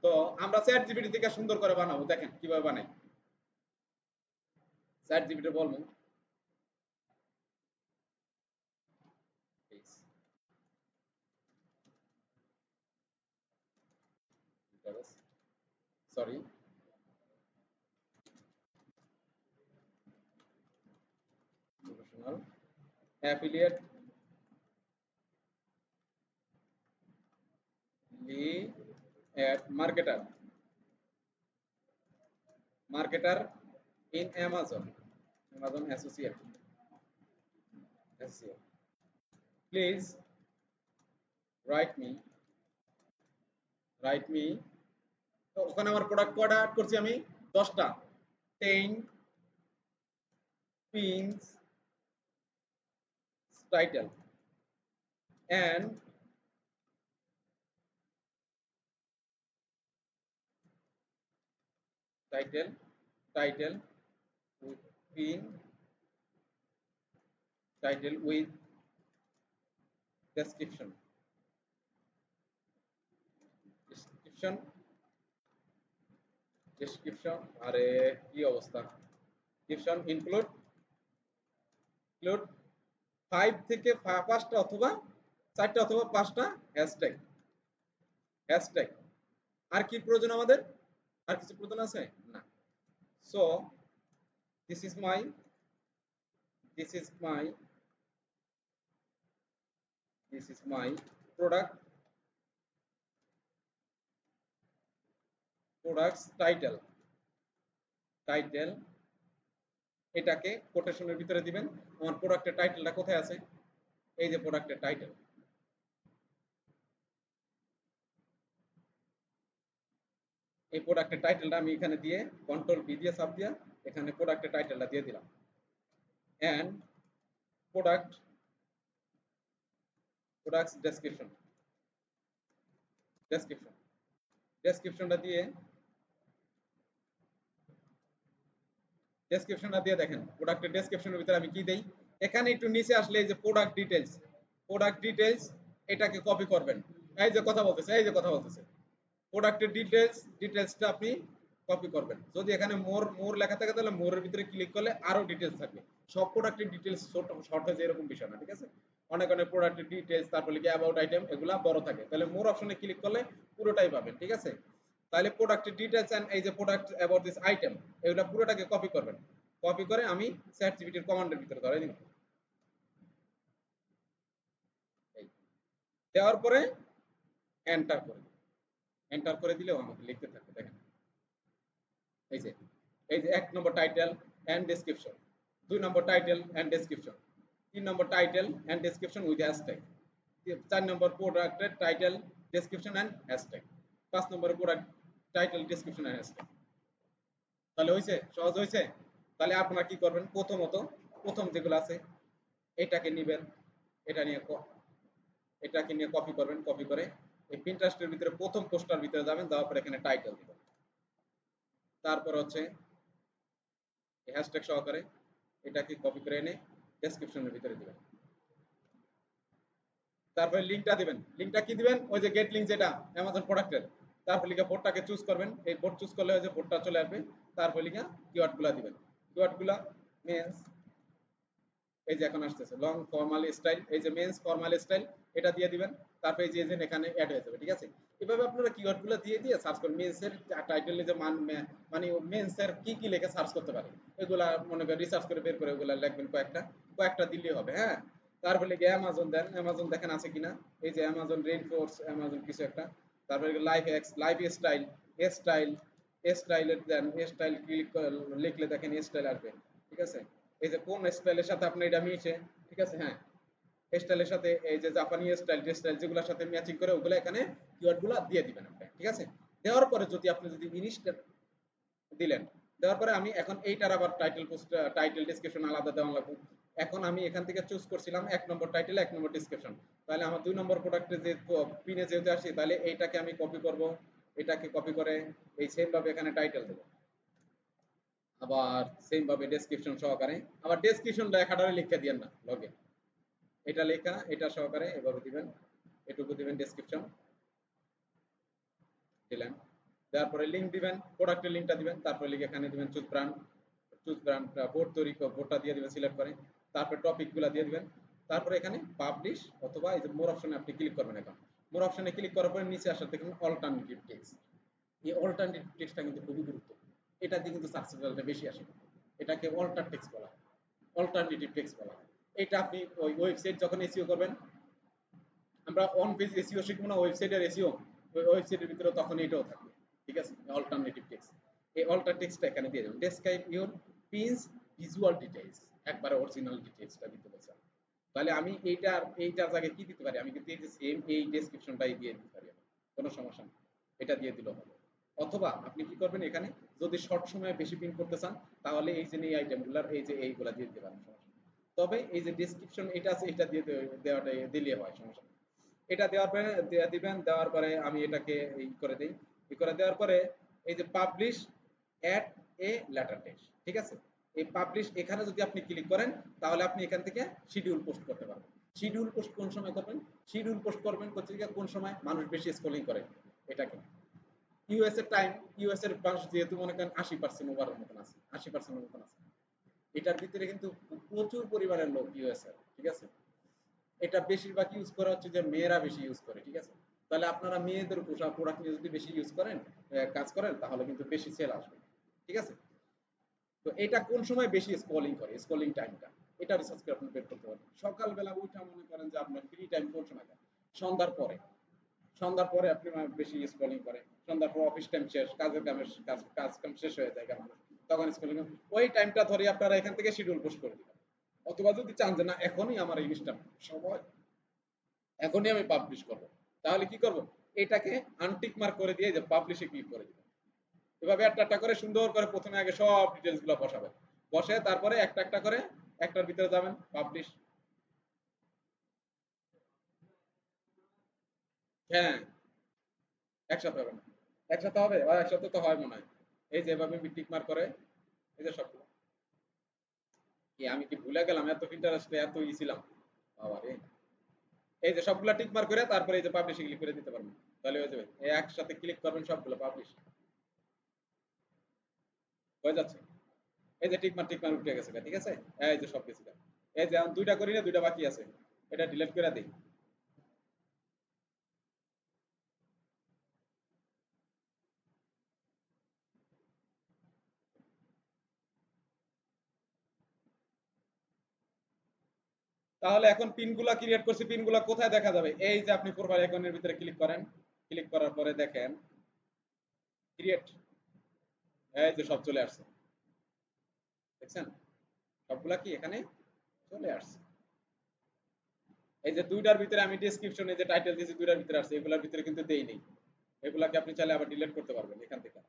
তো আমরা চ্যাট জিপিটি থেকে সুন্দর করে বানাবো, দেখেন কিভাবে বানাই। চ্যাট জিপিটি বলবো সরি, প্রফেশনাল অ্যাফিলিয়েট লি marketer, marketer in Amazon, Amazon associate, associate, please write me, write me. তো ওখানে আমার প্রোডাক্ট কয়টা অ্যাড করছি আমি, 10টা, 10 pins title and title, title with pin, title with description description description আরে কি অবস্থা, ডেসক্রিপশন ইনক্লুড ইনক্লুড 5 থেকে 5টা অথবা 4টা অথবা 5টা হ্যাশট্যাগ হ্যাশট্যাগ। আর কি প্রয়োজন আমাদের? আর কিছু প্রয়োজন আছে না। So this is my this is my this is my product products title title এটাকে কোটেশনের ভিতরে দিবেন। আমার প্রোডাক্টের টাইটেলটা কোথায় আছে? এই যে প্রোডাক্টের টাইটেল, এই প্রোডাক্টের টাইটেলটা আমি এখানে দিয়ে কন্ট্রোল বি দিয়ে সাব দিয়া এখানে প্রোডাক্টের টাইটেলটা দিয়ে দিলাম। এন্ড প্রোডাক্টস ডেসক্রিপশন ডেসক্রিপশন ডেসক্রিপশনটা দিয়ে দেখেন প্রোডাক্টের ডেসক্রিপশনের ভিতরে আমি কি দেই, এখানে একটু নিচে আসলে এই যে প্রোডাক্ট ডিটেইলস এটাকে কপি করবেন। এই যে কথা বলতেছে প্রোডাক্টের ডিটেইলসটা আপনি কপি করবেন। যদি এখানে মোর লেখা থাকে তাহলে মোরের ভিতরে ক্লিক করলে আরো ডিটেইলস থাকবে। সব প্রোডাক্টের ডিটেইলস শর্ট হয়ে যায় এরকম বিষয় না, ঠিক আছে? অনেক প্রোডাক্টের ডিটেইলস তারপর লিখে অ্যাবাউট আইটেম এগুলা বড় থাকে, তাহলে মোর অপশনে ক্লিক করলে পুরোটাই পাবেন, ঠিক আছে? তাহলে প্রোডাক্টের ডিটেইলস এন্ড এই যে প্রোডাক্ট অ্যাবাউট দিস আইটেম এগুলা পুরোটাকে কপি করবেন। কপি করে আমি চ্যাট জিপিটির কমান্ডের ভিতরে ধরে দিব। এই দেওয়ার পরে এন্টার করে এন্টার করে দিলেও আমাকে লিখতে থাকবে। দেখেন এই যে 1 নম্বর টাইটেল এন্ড ডেসক্রিপশন, 2 নম্বর টাইটেল এন্ড ডেসক্রিপশন, 3 নম্বর title and description with hashtag, 4 নম্বর প্রোডাক্টের টাইটেল ডেসক্রিপশন এন্ড হ্যাশট্যাগ, 5 নম্বরের product title description and hashtag. তাহলে হয়েছে? সহজ হয়েছে? তাহলে আপনারা কি করবেন? প্রথম যেগুলো আছে এটাকে নিবেন, এটা নিয়ে এটাকে নিয়ে কপি করবেন। কপি করে এই পিন্টারেস্টের ভিতরে প্রথম পোস্টার ভিতরে যাবেন, যাওয়ার পর এখানে টাইটেল দিবেন। তারপর হচ্ছে হ্যাশট্যাগ সহকারে এটাকে কপি করে এনে ডেসক্রিপশনের ভিতরে দিবেন। তারপরে লিঙ্কটা দিবেন। লিঙ্কটা কি দিবেন? ওই যে গেট লিঙ্ক যেটা অ্যামাজন প্রোডাক্টের। তারপর লিখে বোর্ডটাকে চুজ করবেন। এই বোর্ড চুজ করলে ওই যে বোর্ডটা চলে আসবে। তারপর লিখে কিওয়ার্ডগুলো দিবেন। কিওয়ার্ডগুলো মেন্স, এই যে এখন আসতেছে লং ফর্মাল স্টাইল, এই যে মেন্স ফর্মাল স্টাইল এটা দিয়ে দিবেন। তারপর এই যে এখানে অ্যাড হয়ে যাবে, ঠিক আছে? এভাবে আপনারা কিওয়ার্ডগুলো দিয়ে সার্চ করুন। মেন্সের টাইটেলে যে মানে মেন্সের কি লিখে সার্চ করতে পারে এগুলা মনে করেন রিসার্চ করে বের করে ওগুলা লিখবেন। কয়েকটা দিলেই হবে, হ্যাঁ? তারপরে লিখে অ্যামাজন দেন। অ্যামাজন দেখেন আছে কিনা, এই যে অ্যামাজন রেইনফোর্স, অ্যামাজন কিছু একটা। তারপরে life x, life style, style, স্টাইলের দেন। স্টাইল ক্লিক লিখলে দেখেন স্টাইল আসবে, ঠিক আছে? এই যে কোন স্টাইলের সাথে আপনি এটা মিশে, ঠিক আছে? হ্যাঁ, স্টাইলের সাথে এই যে জাপানি স্টাইল যেগুলোর সাথে ম্যাচিং করে ওগুলো এখানে কিওয়ার্ডগুলো দিয়ে দিবেন আপনি, ঠিক আছে? দেওয়ার পরে যদি জিনিসটা দিলেন, দেওয়ার পরে আমি এখন এইটার আবার টাইটেল ডেসক্রিপশন আলাদা দেওয়া লাগবে। এখন আমি এখান থেকে চুজ করছিলাম 1 নম্বর টাইটেল 1 নম্বর ডেসক্রিপশন। তাহলে আমার 2 নম্বর প্রোডাক্টে যে পিনে যেতে আসি, তাহলে এইটাকে আমি কপি করব। এটাকে কপি করে এই সেম ভাবে এখানে টাইটেল দেবো, আবার সেম ভাবে ডেসক্রিপশন সহকারে। আবার ডেসক্রিপশন লেখাটা লিখে দিয়েন না লগে, এটা লেখা এটা সহকারে এভাবে দিবেন। এটুকু দিবেন ডেসক্রিপশন দিলেন। দেওয়ার পরে লিঙ্ক দিবেন, প্রোডাক্টের লিঙ্কটা দিবেন। তারপরে লিখে এখানে দিবেন চুজ ব্র্যান্ড বোর্ড তৈরি বোর্ডটা দিয়ে দিবেন সিলেক্ট করে। তারপরে টপিকগুলো দিয়ে দিবেন। তারপরে এখানে পাবলিশ অথবা এই যে মোর অপশনে আপনি ক্লিক করবেন। এখন মোর অপশনে ক্লিক করার পরে নিচে আসার দেখুন অল্টারনেটিভ টেক্সট। এই অল্টারনেটিভ টেক্সটটা কিন্তু খুবই গুরুত্বপূর্ণ। এটা দিয়ে কিন্তু সাকসেস রেটটা বেশি আসে। এটাকে অল্টার টেক্সট বলা হয়, অল্টারনেটিভ টেক্সট বলা হয়। এটা আপনি ওই ওয়েবসাইট যখন এসইও করবেন, আমরা অন পেজ এসইও শিখবো না, ওয়েবসাইটের এসইও, ওই ওয়েবসাইটের ভিতরে তখন এটাও থাকবে, ঠিক আছে? অল্টারনেটিভ টেক্সট, এই অল্টার টেক্সটটা এখানে দিয়ে দেবেন। Describe your pins visual details, একবারে অরিজিনাল ডিটেইলসটা দিতে বলছে। তাহলে আমি এইটার জায়গায় কি দিতে পারি? আমি কিন্তু এই যে সেম এই ডেসক্রিপশনটাই দিয়ে দিতে পারি, কোনো সমস্যা নেই, এটা দিয়ে দিলেও হবে। অথবা আপনি কি করবেন, এখানে যদি শর্ট সময়ে বেশি প্রিন্ট করতে চান তাহলে এই যে এই আইটেমগুলোর এই যে এইগুলা দিয়ে দিতে পারেন, সমস্যা নেই। তবে এই যে ডেসক্রিপশন এটা আছে এটা দিয়ে দেওয়াটা দিলে হয়, সমস্যা নেই। এটা দেওয়ার পরে দিবেন। দেওয়ার পরে আমি এটাকে ই করে দেই। ই করে দেওয়ার পরে এই যে publish at a letter text, ঠিক আছে? এই পাবলিশ এখানে যদি আপনি ক্লিক করেন তাহলে আপনি এখান থেকে শিডিউল পোস্ট করতে পারবেন। শিডিউল পোস্ট কোন সময় করবেন? শিডিউল পোস্ট করবেন হচ্ছে গিয়ে কোন সময় মানুষ বেশি স্ক্রলিং করে এটাকে। ইউএস এর টাইম, ইউএস এর মানুষ যেহেতু মনে করেন 80% ওভারের মতন আছে, 80% মতন আছে, এটার ভিতরে কিন্তু প্রচুর পরিমাণের লোক ইউএস এর, ঠিক আছে? এটা বেশিরভাগ ইউজ করা হচ্ছে যে মেয়েরা বেশি ইউজ করে, ঠিক আছে? তাহলে আপনারা মেয়েদের প্রোডাক্ট নিয়ে যদি বেশি ইউজ করেন, কাজ করেন, তাহলে কিন্তু বেশি সেল আসবে, ঠিক আছে? তো এটা কোন সময় বেশি স্ক্রলিং করে, স্ক্রলিং টাইমটা, এটা রিসার্চ করে আপনি বের করতে পারবেন। সকালবেলা উঠে মনে করেন যে আপনার ফ্রি টাইম কোন সময়, সন্ধ্যার পরে, সন্ধ্যার পরে আপনি বেশি স্ক্রলিং করেন, সন্ধ্যার পর অফিস টাইম শেষ, কাজের কামের কাজ কাম শেষ হয়ে যায় মানুষ, তখন স্ক্রলিং, ওই টাইমটা ধরে আপনারা এখান থেকে শিডিউল পোস্ট করে দিবেন। অথবা যদি চান যে না এখনই আমার এই জিনিসটা সময়, এখনই আমি পাবলিশ করব, তাহলে কি করব, এটাকে আনটিক মার্ক করে দিয়ে যে পাবলিশে ক্লিক করে দিবেন। এভাবে একটা একটা করে সুন্দর করে প্রথমে আগে সব ডিটেলস গুলো বসাবেন, বসে তারপরে একটা একটা করে একটার ভিতরে যাবেন পাবলিশ। হ্যাঁ, একসাথে হবে না, একসাথে হবে বা একসাথে তো হয় মনে হয়। এই যে এভাবে টিক মার্ক করে, এই যে সবগুলো, কি আমি কি ভুলে গেলাম, এত পিন্টারেস্টে এত ই ছিলাম, বাবা রে। এই যে সবগুলা টিক মার্ক করে তারপরে এই যে পাবলিশে ক্লিক করে দিতে পারবেন, তাহলে হয়ে যাবে। এই একসাথে ক্লিক করবেন সবগুলো পাবলিশ হয়ে যাচ্ছে। এই যে টিক মার্ক উঠে গেছে, ঠিক আছে? এই যে সব কিছু, এই যে আমি দুইটা করি না, দুইটা বাকি আছে, এটা ডিলিট করে দেই। তাহলে এখন পিনগুলা ক্রিয়েট করছি, পিনগুলা কোথায় দেখা যাবে? এই যে আপনি প্রোফাইল আইকনের ভিতরে ক্লিক করেন, ক্লিক করার পরে দেখেন ক্রিয়েট, এই যে সব চলে আসছে, দেখছেন? সবগুলা কি এখানে চলে আসছে। এই যে দুইটার ভিতরে আমি ডেসক্রিপশনে যে টাইটেল দিয়েছি দুইটার ভিতরে আসছে, এগুলোর ভিতরে কিন্তু দেই নেই। এগুলাকে আপনি চাইলে আবার ডিলিট করতে পারবেন এখান থেকে।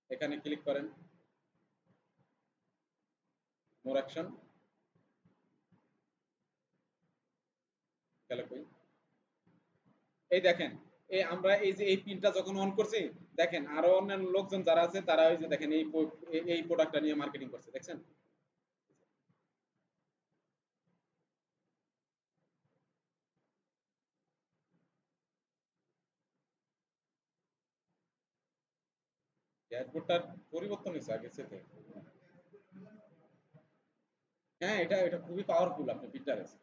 এখানে ক্লিক করেন, মোর অ্যাকশন, গেল কই? এই দেখেন, এই আমরা এই যে এই পিনটা যখন অন করছি, দেখেন আরো অন্যান্য লোকজন যারা আছে তারা ওই যে দেখেন এই প্রোডাক্টটা নিয়ে মার্কেটিং করছে, দেখছেন? ড্যাশবোর্ডটার পরিবর্তন হয়েছে আগের থেকে। হ্যাঁ, এটা এটা খুবই পাওয়ারফুল আপনি পিন্টারেস্ট।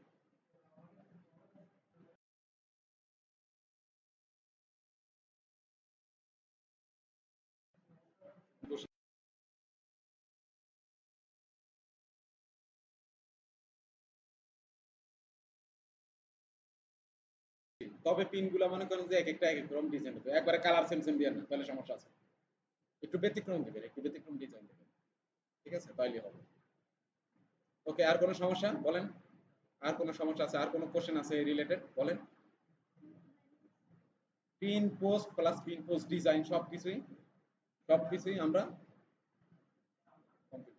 তবে পিনগুলো মনে করেন যে এক একটা এক এক রকম ডিজাইন হবে, একবারে কালার সেম সেম দিয়ে না, তাহলে সমস্যা আছে। একটু ব্যতিক্রম দিবেন, একটু ব্যতিক্রম ডিজাইন দিবেন, ঠিক আছে? তাইলে হবে। ওকে, আর কোনো সমস্যা বলেন? আর কোনো সমস্যা আছে, আর কোনো কোশ্চেন আছে রিলেটেড বলেন? Pin post plus pin post design সবকিছুই, সবকিছুই আমরা কমপ্লিট।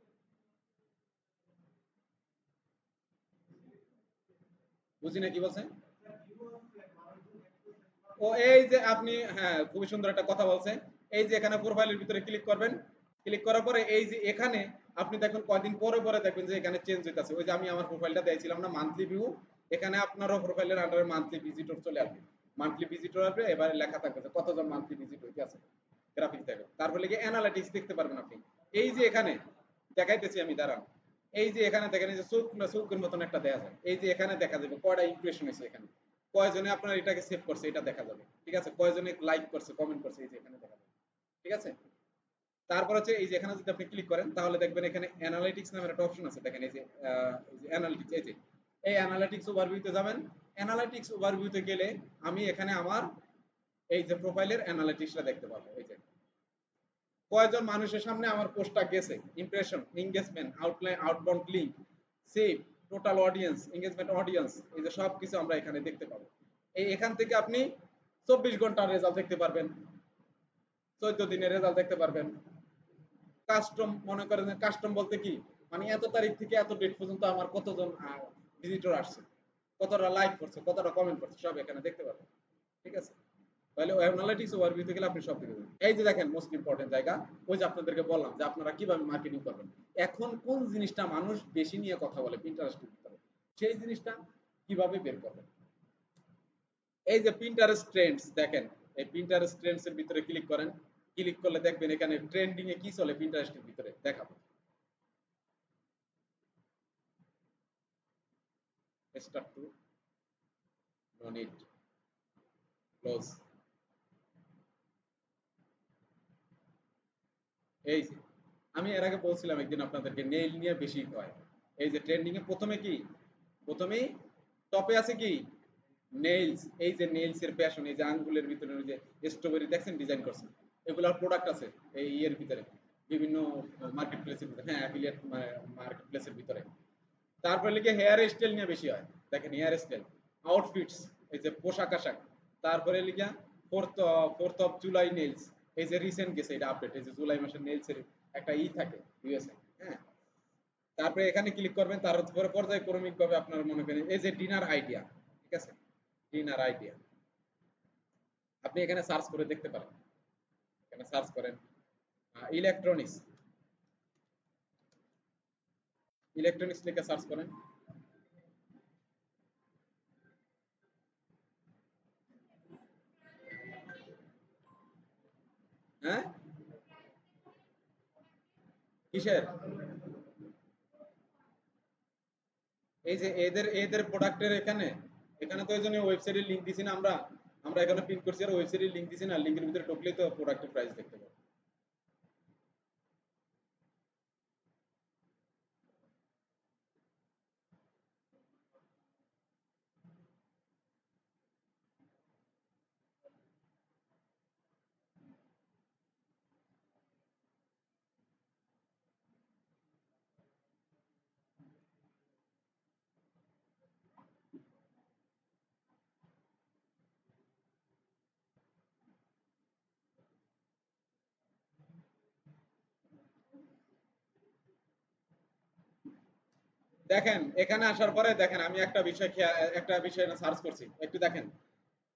বুঝি না কি বলছেন? ও এই যে আপনি, হ্যাঁ খুবই সুন্দর একটা কথা বলছেন। এই যে এখানে প্রোফাইলের ভিতরে ক্লিক করবেন, ক্লিক করার পরে এই যে এখানে আপনি দেখুন কয়দিন পরে পরে দেখবেন যে এখানে চেঞ্জ হইতাছে। ওই যে আমি আমার প্রোফাইলটা দিয়েছিলাম না মান্থলি ভিউ, এখানে আপনারও প্রোফাইলের আন্ডারে মান্থলি ভিজিটর চলে আসবে, মান্থলি ভিজিটর আসবে, এবারে লেখা থাকবে যে কতজন মান্থলি ভিজিট হইতেছে, গ্রাফিক দেখবেন। তারপর লিখে অ্যানালিটিক্স দেখতে পারবেন আপনি। এই যে এখানে দেখাইতেছি আমি, দাঁড়ান। এই যে এখানে দেখেন এই যে চৌকের মতন একটা দেখা যায়, এই যে এখানে দেখা যাবে কয়টা ইমপ্রেশন হয়েছে, এখানে কয়জনে আপনার এটাকে সেভ করছে এটা দেখা যাবে, ঠিক আছে? কয়জনে লাইক করছে, কমেন্ট করছে, এই যে এখানে দেখা যাবে, ঠিক আছে? তারপর হচ্ছে এই যে এখানে যদি আপনি ক্লিক করেন তাহলে দেখবেন এখানে অ্যানালিটিক্স নামের একটা অপশন আছে, দেখেন এই যে অ্যানালিটিক্স, এই যে এই অ্যানালিটিক্স ওভারভিউতে যাবেন। অ্যানালিটিক্স ওভারভিউতে গেলে আমি এখানে আমার এই যে প্রোফাইলের অ্যানালিটিক্সটা দেখতে পাবো। এই যে কয়জন মানুষের সামনে আমার পোস্টটা গেছে, impression, engagement, outline, outbound link, save, total audience, engagement audience, এই যে সব কিছু আমরা এখানে দেখতে পাবো। এই এখান থেকে আপনি 24 ঘন্টার রেজাল্ট দেখতে পারবেন, 14 দিনের রেজাল্ট দেখতে পারবেন। কাস্টম, মনে করেন কাস্টম বলতে কি, মানে এত তারিখ থেকে এত ডেট পর্যন্ত আমার কতজন ভিজিটর আসছে, কতটা লাইক করছে, কতটা কমেন্ট করছে, সব এখানে দেখতে পারবেন, ঠিক আছে? তাহলে ওয়েব অ্যানালিটিক্স ওভারভিউতে গেলে আপনি সব দেখে দেবেন। এই যে দেখেন মোস্ট ইম্পর্টেন্ট জায়গা, ওই যে আপনাদেরকে বললাম যে আপনারা কিভাবে মার্কেটিং করবেন। এখন কোন জিনিসটা মানুষ বেশি নিয়ে কথা বলে পিন্টারেস্টের ভিতরে, সেই জিনিসটা কিভাবে বের করবেন। এই যে পিন্টারেস্ট ট্রেন্ডস দেখেন, এই পিন্টারেস্ট ট্রেন্ডস এর ভিতরে ক্লিক করেন, ক্লিক করলে দেখবেন এখানে ট্রেন্ডিং এ কি চলে পিন্টারেস্টের ভিতরে দেখাবো। Start to know need close. এই যে আমি এর আগে বলছিলাম একদিন আপনাদেরকে নেইল নিয়ে বেশি হয়। এই যে ট্রেন্ডিং এ প্রথমে কি, প্রথমেই টপে আছে কি নেইলস। এই যে নেইলস এর ফ্যাশন, এই যে আঙ্গুলের ভিতরে ওই যে স্ট্রবেরি দেখছেন ডিজাইন করছেন, এগুলোর প্রোডাক্ট আছে এই ইয়ের ভিতরে বিভিন্ন মার্কেট প্লেসের ভিতরে, হ্যাঁ অ্যাফিলিয়েট মার্কেট প্লেসের ভিতরে। তারপরে লিখে হেয়ার স্টাইল নিয়ে বেশি হয়, দেখেন হেয়ার স্টাইল, আউটফিটস, এই যে পোশাক আশাক। তারপরে লিখা fourth fourth of July nails, এই যে রিসেন্ট গেছে এটা আপডেট, এই যে জুলাই মাসের নেলস এর একটা থাকে ইউএসএ, হ্যাঁ। তারপরে এখানে ক্লিক করবেন, তারপরে পর্যায়ক্রমিক ভাবে আপনার মনে করেন এই যে ডিনার আইডিয়া, ঠিক আছে, ডিনার আইডিয়া আপনি এখানে সার্চ করে দেখতে পারেন। এখানে সার্চ করেন ইলেকট্রনিক্স, ইলেকট্রনিক্স লিখে সার্চ করেন। হ্যাঁ কিসের, এই যে এদের এদের প্রোডাক্টের এখানে, এখানে তো এই জন্য ওয়েবসাইটের লিংক দিছি না আমরা, আমরা এখানে প্রিন্ট করছি আর ওয়েবসাইটের লিংক দিছি না, লিংকের ভিতরে ঢুকলেই তো প্রোডাক্টের প্রাইস দেখতে পাবো। দেখেন এখানে আসার পরে দেখেন আমি একটা বিষয় সার্চ করছি, একটু দেখেন।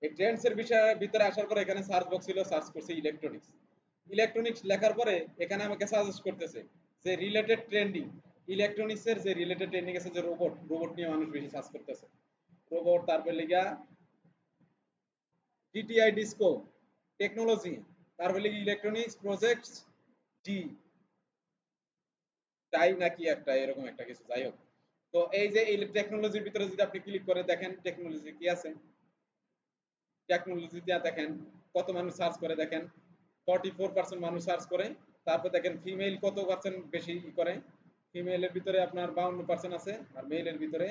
এই ট্রেন্ডস এর বিষয়ের ভিতরে আসার পরে এখানে সার্চ বক্স ছিল, সার্চ করছি ইলেকট্রনিক্স। ইলেকট্রনিক্স লেখার পরে এখানে আমাকে সাজেস্ট করতেছে যে রিলেটেড ট্রেন্ডিং, ইলেকট্রনিক্স এর যে রিলেটেড ট্রেন্ডিং আছে, যে রোবট, রোবট নিয়ে মানুষ বেশি সার্চ করতেছে, রোবট। তারপর লিগা ডিটিআই ডিসকো টেকনোলজি, তারপর লিগা ইলেকট্রনিক্স প্রজেক্টস ডি টাই নাকি একটা এরকম একটা কিছু, যাই হোক। তো এই যে এই টেকনোলজির ভিতরে যদি আপনি ক্লিক করে দেখেন টেকনোলজি কি আছে, টেকনোলজি দিয়া দেখেন কত মানুষ সার্চ করে, দেখেন 44% মানুষ সার্চ করে। তারপর দেখেন ফিমেল কত পার্সেন্ট বেশি করে, ফিমেলের ভিতরে আপনার 52% আছে আর মেলের ভিতরে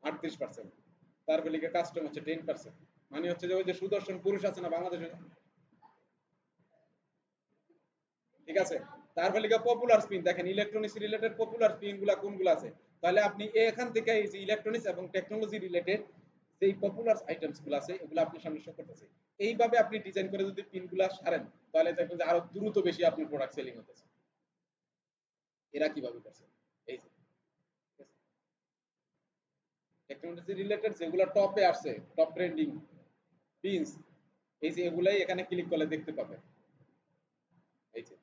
38%। তারপর লিখে কাস্টম হচ্ছে 10%, মানে হচ্ছে যে ওই যে সুদর্শন পুরুষ আছে না বাংলাদেশে, ঠিক আছে। তারপর লিখে পপুলার স্পিন, দেখেন ইলেকট্রনিক্স রিলেটেড পপুলার স্পিন গুলা কোনগুলো আছে, তাহলে আপনি এখান থেকে এই যে ইলেকট্রনিক্স এবং টেকনোলজি রিলেটেড যেই পপুলার আইটেমস গুলো আছে এগুলো আপনার সামনে শো করতেছে। এইভাবে আপনি ডিজাইন করে যদি পিনগুলা সারেন তাহলে দেখবেন যে আরো দ্রুত বেশি আপনার প্রোডাক্ট সেলিং হতেছে। এরা কিভাবে করছে, এই যে টেকনোলজি রিলেটেড যেগুলো টপে আসছে, টপ ট্রেন্ডিং পিনস, এই যে এগুলাই এখানে ক্লিক করলে দেখতে পাবেন। এই যে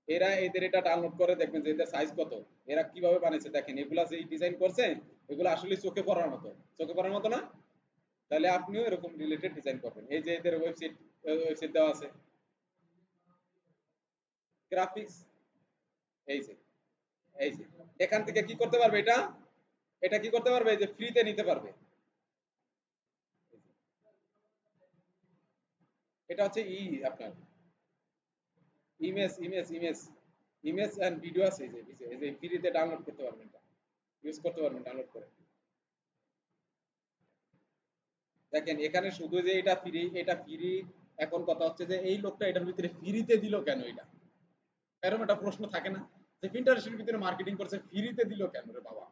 এরা এদের এটা ডাউনলোড করে দেখবেন যে এদের সাইজ কত, এরা কিভাবে বানাইছে দেখেন, এগুলা যে ডিজাইন করছে এগুলো আসলে চোখে পড়ার মতো, চোখে পড়ার মতো না। তাহলে আপনিও এরকম রিলেটেড ডিজাইন করবেন। এই যে এদের ওয়েবসাইট, ওয়েবসাইট দেওয়া আছে, গ্রাফিক্স, এই যে এই যে এখান থেকে কি করতে পারবে, এটা এটা কি করতে পারবে, এই যে ফ্রিতে নিতে পারবে। এটা হচ্ছে আপনার ইমেজ ইমেজ এন্ড ভিডিও আছে, এই যে ফ্রিতে ডাউনলোড করতে পারবেন, এটা ইউজ করতে পারবেন ডাউনলোড করে। দেখেন এখানে শুধু যে এটা ফ্রি, এটা ফ্রি। এখন কথা হচ্ছে যে এই লোকটা এটার ভিতরে ফ্রিতে দিল কেন, এটা এরকম একটা প্রশ্ন থাকে না, যে পিন্টারেস্টের ভিতরে মার্কেটিং করছে ফ্রিতে দিল কেন রে বাবা,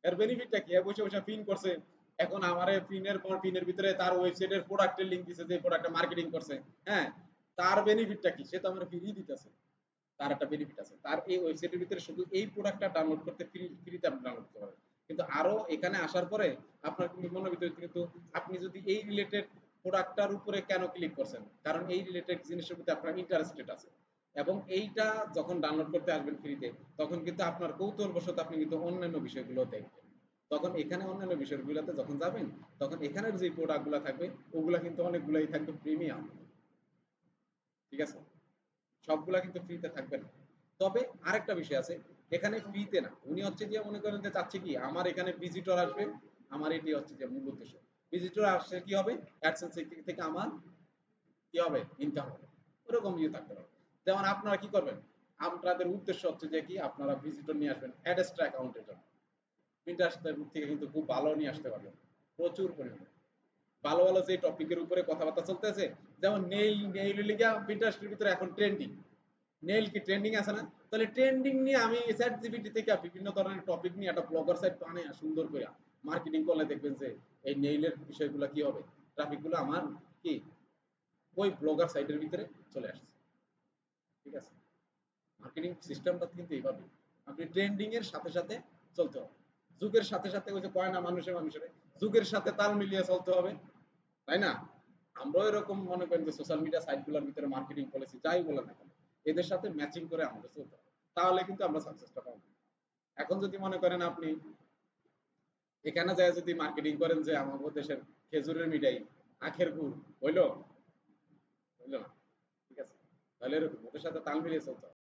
এর বেনিফিটটা কি, বসে বসে পিন করছে। এখন আমারে পিনের পর পিনের ভিতরে তার ওয়েবসাইটের প্রোডাক্টের লিংক দিছে, যে প্রোডাক্টটা মার্কেটিং করছে, হ্যাঁ, তার বেনিফিটটা কি, সে তো আমার ফ্রি দিতেছে, তার একটা বেনিফিট আছে, তার এই ওয়েবসাইটের ভিতরে শুধু এই প্রোডাক্টটা ডাউনলোড করতে ফ্রিতে আপনি ডাউনলোড করতে পারেন। কিন্তু আরো এখানে আসার পরে আপনার কিন্তু মনের ভিতরে কিন্তু আপনি যদি এই রিলেটেড প্রোডাক্টটার উপরে কেন ক্লিক করছেন, কারণ এই রিলেটেড জিনিসের প্রতি আপনার ইন্টারেস্টেড আছে। এবং এইটা যখন ডাউনলোড করতে আসবেন ফ্রিতে, তখন কিন্তু আপনার কৌতূহলবশত আপনি কিন্তু অন্যান্য বিষয়গুলো দেখবেন। তখন এখানে অন্যান্য বিষয়গুলোতে যখন যাবেন, তখন এখানের যে প্রোডাক্টগুলো থাকবে, ওগুলা কিন্তু অনেকগুলাই থাকবে প্রিমিয়াম। ঠিক আছে? সবগুলা কিন্তু ফ্রিতে থাকবে না। তবে আরেকটা বিষয় আছে, এখানে ফ্রিতে না, উনি হচ্ছে যে মনে করেন যে চাচ্ছে কি আমার এখানে ভিজিটর আসবে, আমার এটি হচ্ছে যে মূল উদ্দেশ্য। ভিজিটর আসলে কি হবে, অ্যাডসেন্স থেকে আমার কি হবে, ইনকাম হবে। ওরকম ইয়ে থাকতে পারে। যেমন আপনারা কি করবেন, আপনাদের উদ্দেশ্য হচ্ছে যে কি আপনারা ভিজিটর নিয়ে আসবেন অ্যাডেস্ট্রা অ্যাকাউন্টের জন্য। প্রিন্টারেস্টের থেকে কিন্তু খুব ভালো নিয়ে আসতে পারবেন, প্রচুর পরিমাণে ভালো ভালো যে টপিকের উপরে কথাবার্তা চলতেছে। যেমন নেইল, লিগা প্রিন্টারেস্টের ভিতরে এখন ট্রেন্ডিং। নেইল কি ট্রেন্ডিং আছে না? তাহলে ট্রেন্ডিং নিয়ে আমি চ্যাট জিপিটি থেকে বিভিন্ন ধরনের টপিক নিয়ে একটা ব্লগার সাইট বানায় সুন্দর করে মার্কেটিং করলে দেখবেন যে এই নেইলের বিষয়গুলো কি হবে, ট্রাফিক গুলো আমার কি ওই ব্লগার সাইটের ভিতরে চলে আসছে। ঠিক আছে? মার্কেটিং সিস্টেমটা কিন্তু এইভাবে, আপনি ট্রেন্ডিং এর সাথে সাথে চলতে হবে, যুগের সাথে সাথে ওই যে কয় না মানুষের মানুষের যুগের সাথে তাল মিলিয়ে চলতে হবে, তাই না? আমরাও এরকম মনে করেন যে সোশ্যাল মিডিয়া সাইট গুলোর ভিতরে মার্কেটিং পলিসি যাই বলে না কেন, এদের সাথে ম্যাচিং করে আমাদের চলতে হবে, তাহলে কিন্তু আমরা সাকসেসটা পাবো। এখন যদি মনে করেন আপনি এখানে যায় যদি মার্কেটিং করেন যে আমাদের দেশের খেজুরের মিঠাই, আখের গুড়, হইলো? হইলো না। ঠিক আছে? তাহলে এরকম ওদের সাথে তাল মিলিয়ে চলতে হবে।